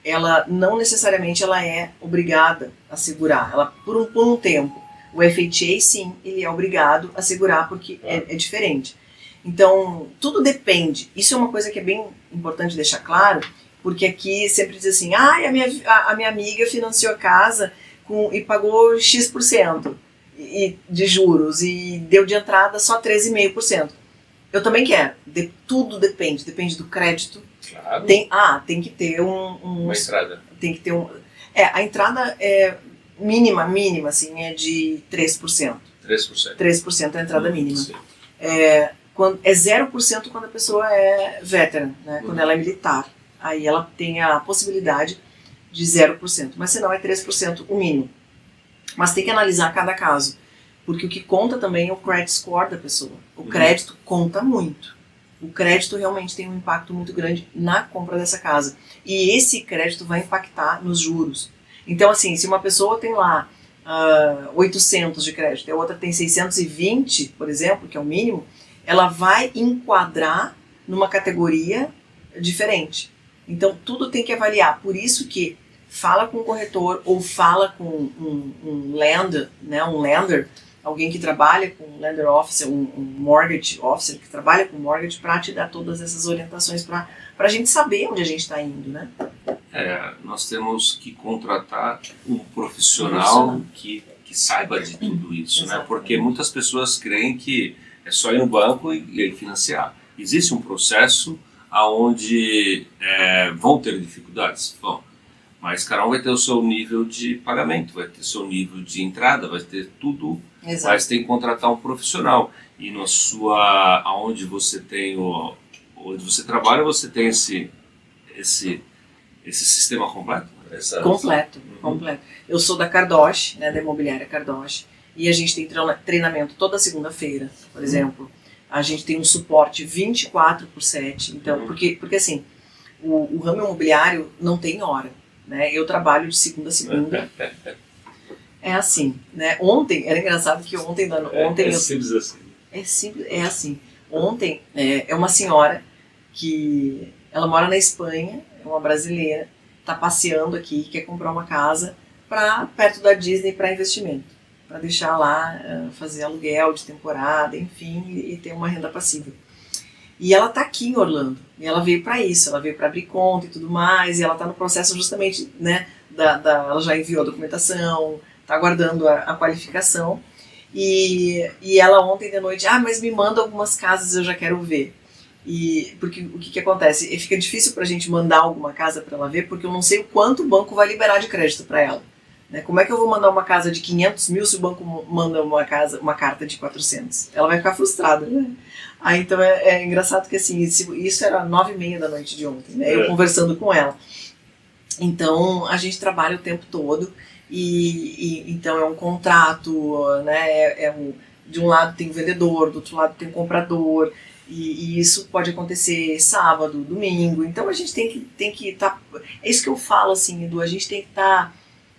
ela não necessariamente ela é obrigada a segurar, ela por um tempo. O FHA, sim, ele é obrigado a segurar porque é diferente. Então, tudo depende. Isso é uma coisa que é bem importante deixar claro, porque aqui sempre diz assim, a minha amiga financiou a casa e pagou X% de juros e deu de entrada só 13,5%. Eu também quero. Tudo depende do crédito. Claro. Tem que ter uma entrada. Tem que ter a entrada é mínima, assim, é de 3%. 3%. 3% é a entrada mínima. Sim. É 0% quando a pessoa é veteran, né? Quando ela é militar. Aí ela tem a possibilidade de 0%. Mas senão é 3% o mínimo. Mas tem que analisar cada caso. Porque o que conta também é o credit score da pessoa. O crédito conta muito. O crédito realmente tem um impacto muito grande na compra dessa casa. E esse crédito vai impactar nos juros. Então, assim, se uma pessoa tem lá 800 de crédito e a outra tem 620, por exemplo, que é o mínimo, ela vai enquadrar numa categoria diferente. Então, tudo tem que avaliar. Por isso que fala com o corretor ou fala com um lender, né, um lender, alguém que trabalha com lender officer, um mortgage officer que trabalha com mortgage para te dar todas essas orientações para a gente saber onde a gente está indo, né? Nós temos que contratar um profissional que saiba de tudo isso, né? Porque muitas pessoas creem que é só ir no banco e financiar. Existe um processo onde vão ter dificuldades? Bom, mas cada um vai ter o seu nível de pagamento, vai ter o seu nível de entrada, vai ter tudo, mas tem que contratar um profissional. E onde você onde você trabalha, você tem esse sistema completo? Completo. Eu sou da Cardoche, né, da imobiliária Cardoche, e a gente tem treinamento toda segunda-feira, por exemplo. A gente tem um suporte 24/7, então, porque assim, o ramo imobiliário não tem hora, né? Eu trabalho de segunda a segunda. É assim, né? Ontem, era engraçado que ontem simples assim. É assim. Ontem, é uma senhora que ela mora na Espanha, é uma brasileira, está passeando aqui, quer comprar uma casa perto da Disney para investimento, para deixar lá, fazer aluguel de temporada, enfim, e ter uma renda passiva. E ela está aqui em Orlando, e ela veio para isso, ela veio para abrir conta e tudo mais, e ela está no processo justamente, né, ela já enviou a documentação, está aguardando a qualificação, e ela ontem de noite, mas me manda algumas casas, eu já quero ver. Porque o que acontece? Fica difícil para a gente mandar alguma casa para ela ver, porque eu não sei o quanto o banco vai liberar de crédito para ela. Né? Como é que eu vou mandar uma casa de 500 mil se o banco manda uma carta de 400? Ela vai ficar frustrada, né? Então é engraçado que assim, isso era 9h30 da noite de ontem, né? Eu conversando com ela. Então a gente trabalha o tempo todo então é um contrato, né? De um lado tem o vendedor, do outro lado tem o comprador. E isso pode acontecer sábado, domingo, então a gente tem que estar. É isso que eu falo, assim, Edu, a gente tem que estar.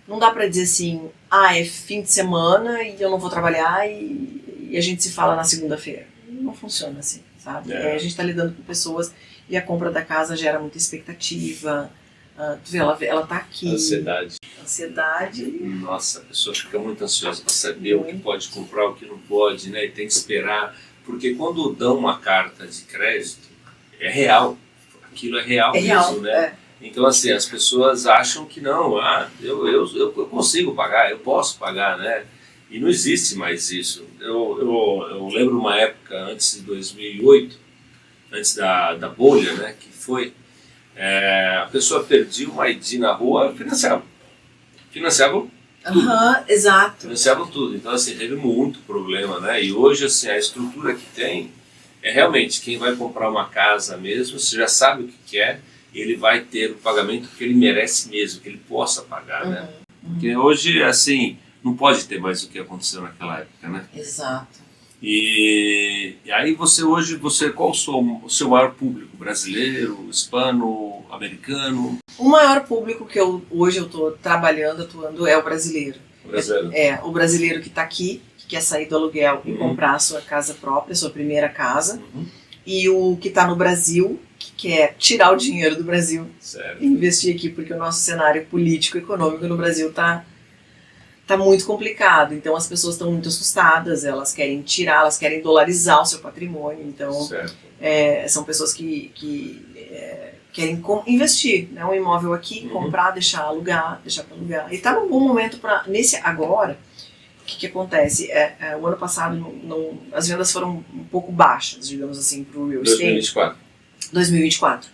Não dá pra dizer assim, é fim de semana e eu não vou trabalhar e a gente se fala na segunda-feira. Não funciona assim, sabe? A gente tá lidando com pessoas e a compra da casa gera muita expectativa. Tu vê, ela tá aqui. Ansiedade. Nossa, a pessoa fica muito ansiosa pra saber o que pode comprar, o que não pode, né? E tem que esperar. Porque quando dão uma carta de crédito, é real. Aquilo é real mesmo, né? Então, assim, as pessoas acham que não, eu consigo pagar, eu posso pagar, né? E não existe mais isso. Eu lembro uma época, antes de 2008, antes da bolha, né, que foi, a pessoa perdia uma ID na rua e financiava tudo. Exato. Financiavam tudo. Então, assim, teve muito problema, né? E hoje, assim, a estrutura que tem é realmente quem vai comprar uma casa mesmo, você já sabe o que quer, ele vai ter o pagamento que ele merece mesmo, que ele possa pagar, né? Porque hoje, assim, não pode ter mais o que aconteceu naquela época, né? Exato. E aí qual o seu maior público? Brasileiro, hispano, americano? O maior público que hoje eu estou atuando é o brasileiro. O brasileiro que está aqui, que quer sair do aluguel e comprar a sua casa própria, a sua primeira casa. E o que está no Brasil, que quer tirar o dinheiro do Brasil e investir aqui, porque o nosso cenário político e econômico no Brasil está muito complicado. Então as pessoas estão muito assustadas, elas querem tirar, elas querem dolarizar o seu patrimônio. Então são pessoas que querem investir, né, um imóvel aqui, comprar, deixar para alugar. E está num bom momento para agora. O que acontece? O ano passado as vendas foram um pouco baixas, digamos assim, para o real estate. 2024.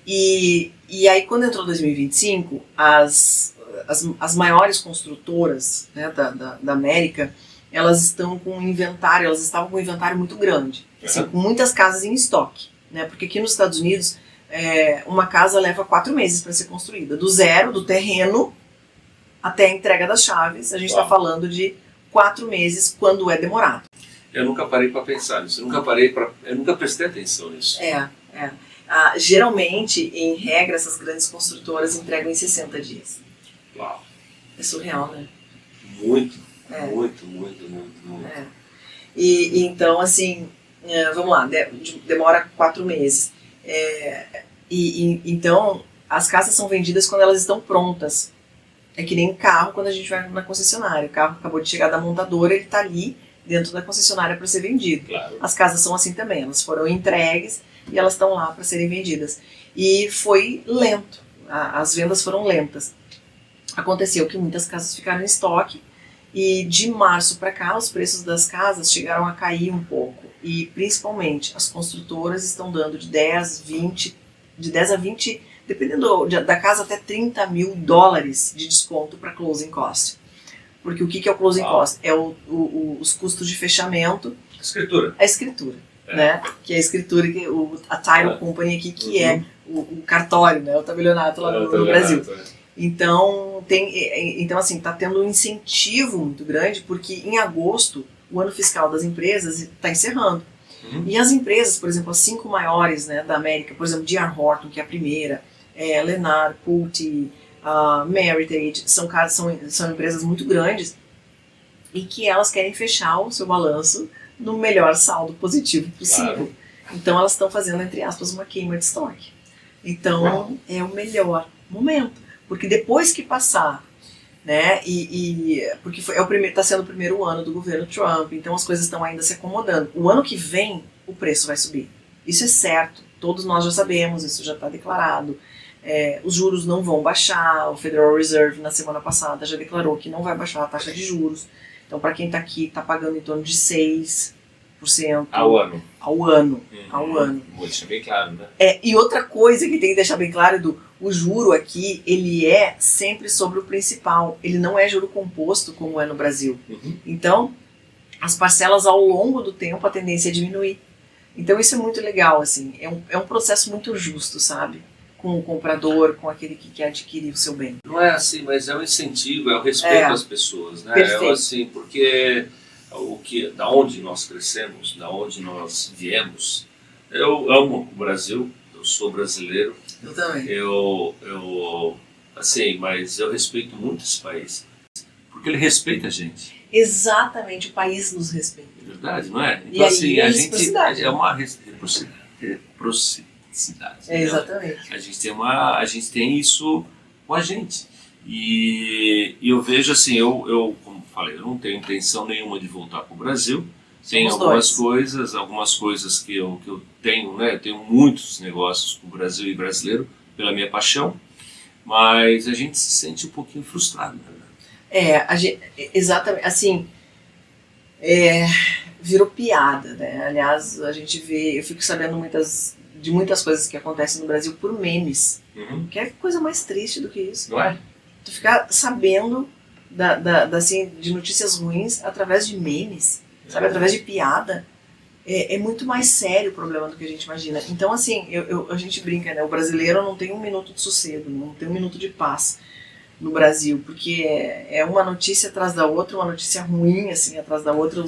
E aí quando entrou 2025, as maiores construtoras, né, da América, elas estavam com um inventário muito grande, assim, com muitas casas em estoque, né, porque aqui nos Estados Unidos uma casa leva 4 meses para ser construída, do zero, do terreno, até a entrega das chaves. A gente está falando de 4 meses quando é demorado. Eu nunca parei para pensar nisso, eu nunca prestei atenção nisso. Geralmente, em regra, essas grandes construtoras entregam em 60 dias. Uau. É surreal, né? Muito. E então, assim, vamos lá, demora 4 meses. Então, as casas são vendidas quando elas estão prontas. É que nem carro quando a gente vai na concessionária. O carro acabou de chegar da montadora, ele está ali dentro da concessionária para ser vendido. Claro. As casas são assim também, elas foram entregues e elas estão lá para serem vendidas. E foi lento. as vendas foram lentas. Aconteceu que muitas casas ficaram em estoque e de março para cá os preços das casas chegaram a cair um pouco e principalmente as construtoras estão dando de 10 a 20, dependendo da casa, até $30.000 de desconto para closing cost. Porque o que é o closing cost? É os custos de fechamento. Escritura. A escritura, né? Que é a escritura, a title company aqui, que é o cartório, né? O tabelionato lá no Brasil. Então, assim, está tendo um incentivo muito grande, porque em agosto, o ano fiscal das empresas está encerrando. E as empresas, por exemplo, as 5 maiores, né, da América, por exemplo, D.R. Horton, que é a primeira, Lennar, Pulte, Meritage, são empresas muito grandes e que elas querem fechar o seu balanço no melhor saldo positivo possível. Claro. Então elas estão fazendo, entre aspas, uma queima de estoque. Então é o melhor momento, porque depois que passar, né, porque está sendo o primeiro ano do governo Trump, então as coisas estão ainda se acomodando. O ano que vem o preço vai subir, isso é certo, todos nós já sabemos, isso já está declarado. Os juros não vão baixar, o Federal Reserve na semana passada já declarou que não vai baixar a taxa de juros. Então, para quem está aqui, está pagando em torno de 6% ao ano. Ao ano. Vou deixar bem claro, né? E outra coisa que tem que deixar bem claro, o juro aqui, ele é sempre sobre o principal. Ele não é juro composto como é no Brasil. Então, as parcelas ao longo do tempo, a tendência é diminuir. Então, isso é muito legal, assim. É um processo muito justo, sabe? Com o comprador, com aquele que quer adquirir o seu bem. Não é assim, mas é um incentivo, é o respeito às pessoas, né? Perfeito. É assim, porque da onde nós crescemos, da onde nós viemos, eu amo o Brasil, eu sou brasileiro. Eu também. Assim, mas eu respeito muito esse país, porque ele respeita a gente. Exatamente, o país nos respeita. É verdade, não é? E Então, aí, assim, a gente reciprocidade. é uma reciprocidade. Exatamente. A gente tem isso com a gente. E eu vejo assim, eu como falei, eu não tenho intenção nenhuma de voltar para o Brasil. Tem algumas coisas que eu tenho, né? Eu tenho muitos negócios com o Brasil e brasileiro pela minha paixão, mas a gente se sente um pouquinho frustrado, né? Exatamente, assim, virou piada, né? Aliás, a gente vê, eu fico sabendo de muitas coisas que acontecem no Brasil por memes. Que é coisa mais triste do que isso. Não é? Tu ficar sabendo assim, de notícias ruins através de memes, sabe? Através de piada. É muito mais sério o problema do que a gente imagina. Então, assim, a gente brinca, né? O brasileiro não tem um minuto de sossego, não tem um minuto de paz no Brasil, porque é uma notícia atrás da outra, uma notícia ruim, assim, atrás da outra.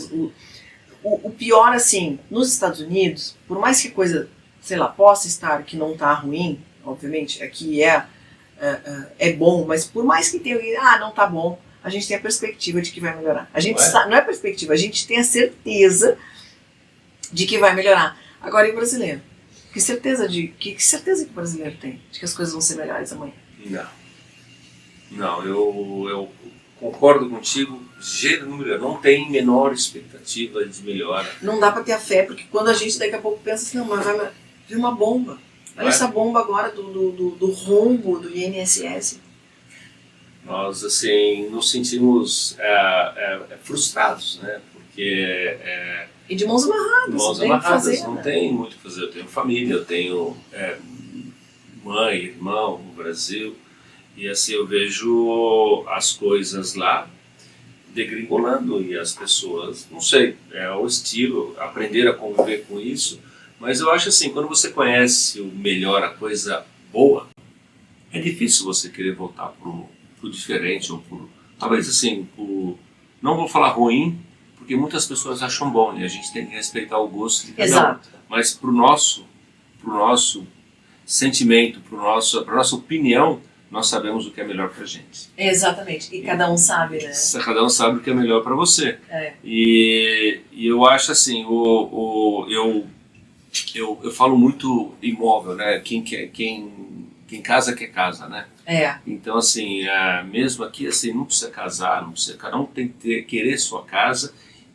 O pior, assim, nos Estados Unidos, por mais que a coisa, sei lá, possa estar que não tá ruim, obviamente, aqui é bom, mas por mais que tenha, não tá bom, a gente tem a perspectiva de que vai melhorar. A gente não é perspectiva, a gente tem a certeza de que vai melhorar. Agora, e o brasileiro? Que certeza que o brasileiro tem de que as coisas vão ser melhores amanhã? Não, eu concordo contigo, não tem menor expectativa de melhora. Não dá pra ter a fé, porque quando a gente daqui a pouco pensa assim, não, mas vai vir uma bomba. Olha essa bomba agora do rombo do INSS. Nós, assim, nos sentimos frustrados, né? Porque... E de mãos amarradas. Não tem muito o que fazer. Eu tenho família, eu tenho mãe, irmão no Brasil. E assim, eu vejo as coisas lá degringolando e as pessoas, não sei, é o estilo, aprender a conviver com isso. Mas eu acho assim, quando você conhece o melhor, a coisa boa, é difícil você querer voltar pro diferente, ou talvez assim, não vou falar ruim, porque muitas pessoas acham bom, e a gente tem que respeitar o gosto de cada um. Mas pro nosso sentimento, pra nossa opinião, nós sabemos o que é melhor pra gente. Exatamente, e cada um sabe, né? Cada um sabe o que é melhor pra você. E eu acho assim, eu falo muito imóvel, né? Quem casa quer casa, né? Então assim, mesmo aqui assim, não precisa casar, cada um tem que querer sua casa,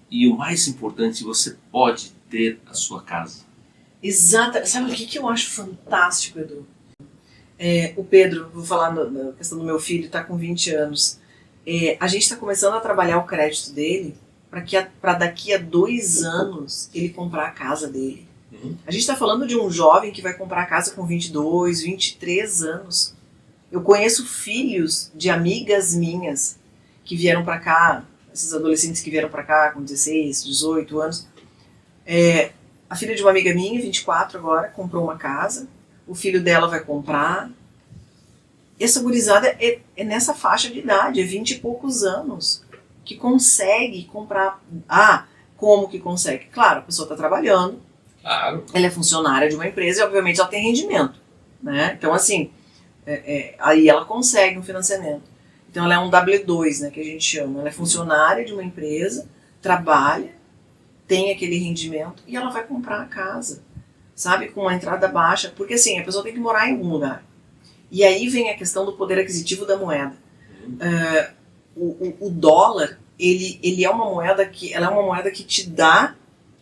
e o mais importante, você pode ter a sua casa. Exato. Sabe o que eu acho fantástico, Edu? O Pedro, vou falar na questão do meu filho, está com 20 anos. A gente está começando a trabalhar o crédito dele para daqui a 2 anos ele comprar a casa dele. A gente está falando de um jovem que vai comprar a casa com 22, 23 anos. Eu conheço filhos de amigas minhas que vieram para cá, esses adolescentes que vieram para cá com 16, 18 anos. A filha de uma amiga minha, 24 agora, comprou uma casa. O filho dela vai comprar. Essa gurizada é nessa faixa de idade, é 20 e poucos anos, que consegue comprar. Como que consegue? Claro, a pessoa está trabalhando, claro. Ela é funcionária de uma empresa e obviamente ela tem rendimento, né? Então assim, aí ela consegue um financiamento. Então ela é um W2, né, que a gente chama. Ela é funcionária de uma empresa, trabalha, tem aquele rendimento e ela vai comprar a casa, sabe? Com uma entrada baixa, porque assim, a pessoa tem que morar em algum lugar. E aí vem a questão do poder aquisitivo da moeda. O dólar, ele é uma moeda que te dá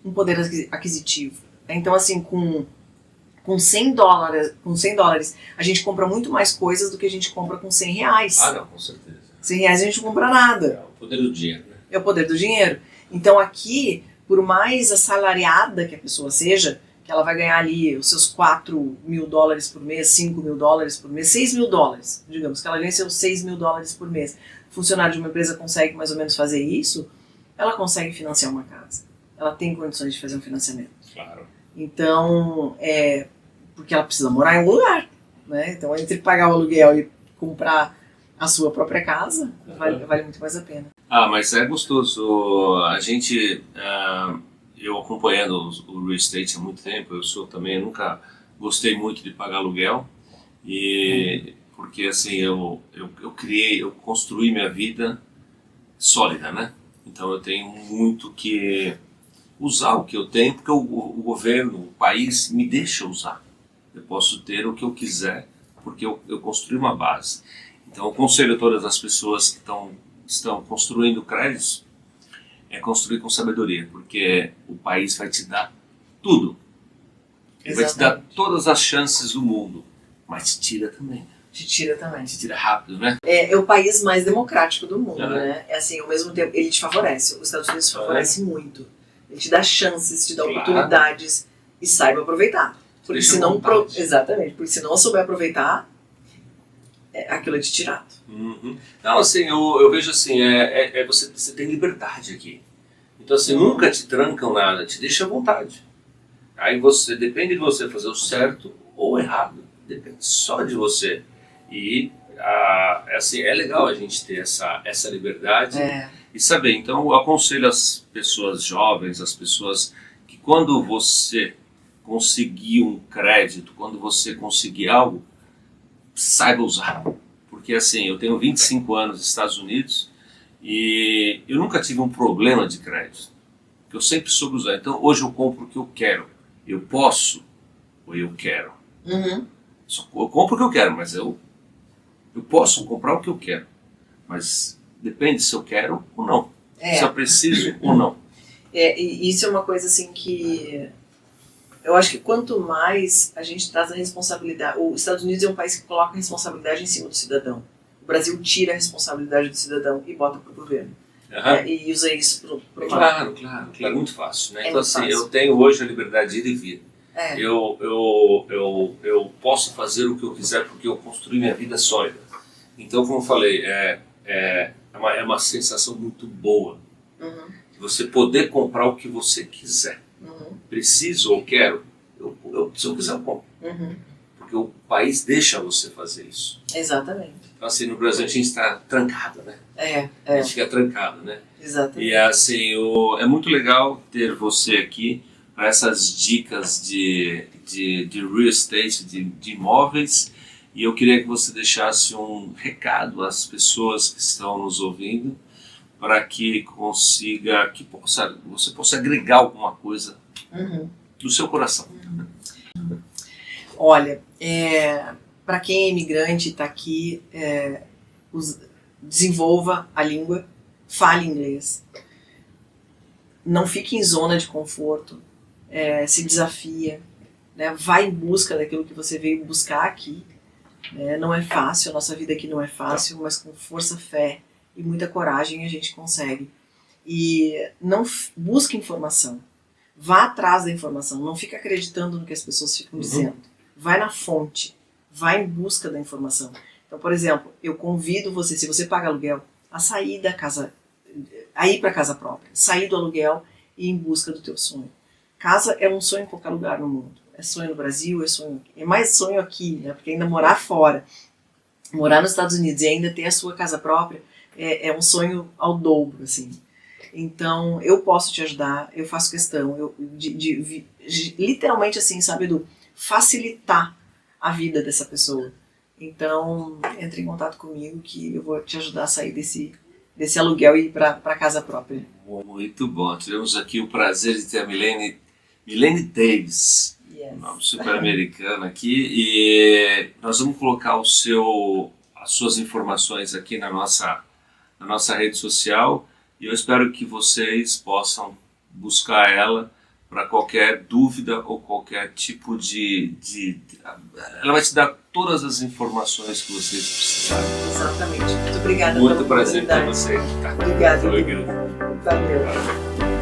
um poder aquisitivo. Então assim, com 100 dólares, a gente compra muito mais coisas do que a gente compra com 100 reais. Não, com certeza. 100 reais a gente não compra nada. É o poder do dinheiro, né? É o poder do dinheiro. Então aqui, por mais assalariada que a pessoa seja, que ela vai ganhar ali os seus 4 mil dólares por mês, 5 mil dólares por mês, 6 mil dólares, digamos, que ela ganha seus 6 mil dólares por mês. O funcionário de uma empresa consegue mais ou menos fazer isso, ela consegue financiar uma casa. Ela tem condições de fazer um financiamento. Claro. Então, porque ela precisa morar em algum lugar, né? Então, entre pagar o aluguel e comprar a sua própria casa, vale muito mais a pena. Mas é gostoso. A gente... eu acompanhando o real estate há muito tempo, eu nunca gostei muito de pagar aluguel, porque assim, eu construí minha vida sólida, né? Então eu tenho muito que usar o que eu tenho, porque o governo, o país me deixa usar. Eu posso ter o que eu quiser, porque eu construí uma base. Então eu aconselho a todas as pessoas que estão construindo créditos, construir com sabedoria, porque o país vai te dar tudo. Ele vai te dar todas as chances do mundo, mas te tira também. Te tira também. Te tira rápido, né? É o país mais democrático do mundo, né? Assim, ao mesmo tempo, ele te favorece. Os Estados Unidos favorece muito. Ele te dá chances, te dá oportunidades e saiba aproveitar. Porque senão, exatamente, porque se não souber aproveitar, aquilo é de tirado. Uhum. Não, assim, eu vejo assim, você tem liberdade aqui. Então assim, nunca te trancam nada, te deixa à vontade. Aí depende de você fazer o certo ou o errado. Depende só de você. E assim, é legal a gente ter essa liberdade e saber. Então eu aconselho as pessoas jovens, as pessoas que quando você conseguir um crédito, quando você conseguir algo, saiba usar. Porque assim, eu tenho 25 anos nos Estados Unidos e eu nunca tive um problema de crédito. Eu sempre soube usar. Então hoje eu compro o que eu quero. Eu posso ou eu quero. Uhum. Eu compro o que eu quero, mas eu posso comprar o que eu quero. Mas depende se eu quero ou não. Se eu preciso ou não. E isso é uma coisa assim que... Eu acho que quanto mais a gente traz a responsabilidade... Os Estados Unidos é um país que coloca a responsabilidade em cima do cidadão. O Brasil tira a responsabilidade do cidadão e bota para o governo. E usa isso para Claro. Muito fácil. Né? Então assim, eu tenho hoje a liberdade de ir e vir. Eu posso fazer o que eu quiser porque eu construí minha vida sólida. Então, como eu falei, é uma sensação muito boa. De você poder comprar o que você quiser. Preciso ou quero, se eu quiser eu compro. Porque o país deixa você fazer isso. Exatamente. Então assim, no Brasil a gente está trancado, né? A gente fica trancado, né? Exatamente. E assim, é muito legal ter você aqui para essas dicas de real estate, de imóveis. E eu queria que você deixasse um recado às pessoas que estão nos ouvindo, para que você possa agregar alguma coisa do seu coração. Olha, para quem é imigrante e está aqui, desenvolva a língua, fale inglês. Não fique em zona de conforto, se desafia, né? Vai em busca daquilo que você veio buscar aqui. Não é fácil, a nossa vida aqui não é fácil, mas com força, fé e muita coragem a gente consegue. E não busque informação. Vá atrás da informação, não fica acreditando no que as pessoas ficam dizendo. Vai na fonte, vai em busca da informação. Então, por exemplo, eu convido você, se você paga aluguel, a sair da casa, a ir para casa própria, sair do aluguel e ir em busca do teu sonho. Casa é um sonho em qualquer lugar no mundo. É sonho no Brasil, é mais sonho aqui, né? Porque ainda morar fora, morar nos Estados Unidos e ainda ter a sua casa própria é um sonho ao dobro, assim. Então, eu posso te ajudar, eu faço questão de literalmente assim, sabe, Edu, facilitar a vida dessa pessoa. Então, entre em contato comigo que eu vou te ajudar a sair desse aluguel e ir para casa própria. Muito bom. Tivemos aqui o prazer de ter a Milene Davis, Yes. um nome super americano aqui, e nós vamos colocar as suas informações aqui na nossa rede social. E eu espero que vocês possam buscar ela para qualquer dúvida ou qualquer tipo Ela vai te dar todas as informações que vocês precisarem. Exatamente. Muito obrigada Muito pela prazer ter oportunidade. você. Obrigada. Valeu. Valeu.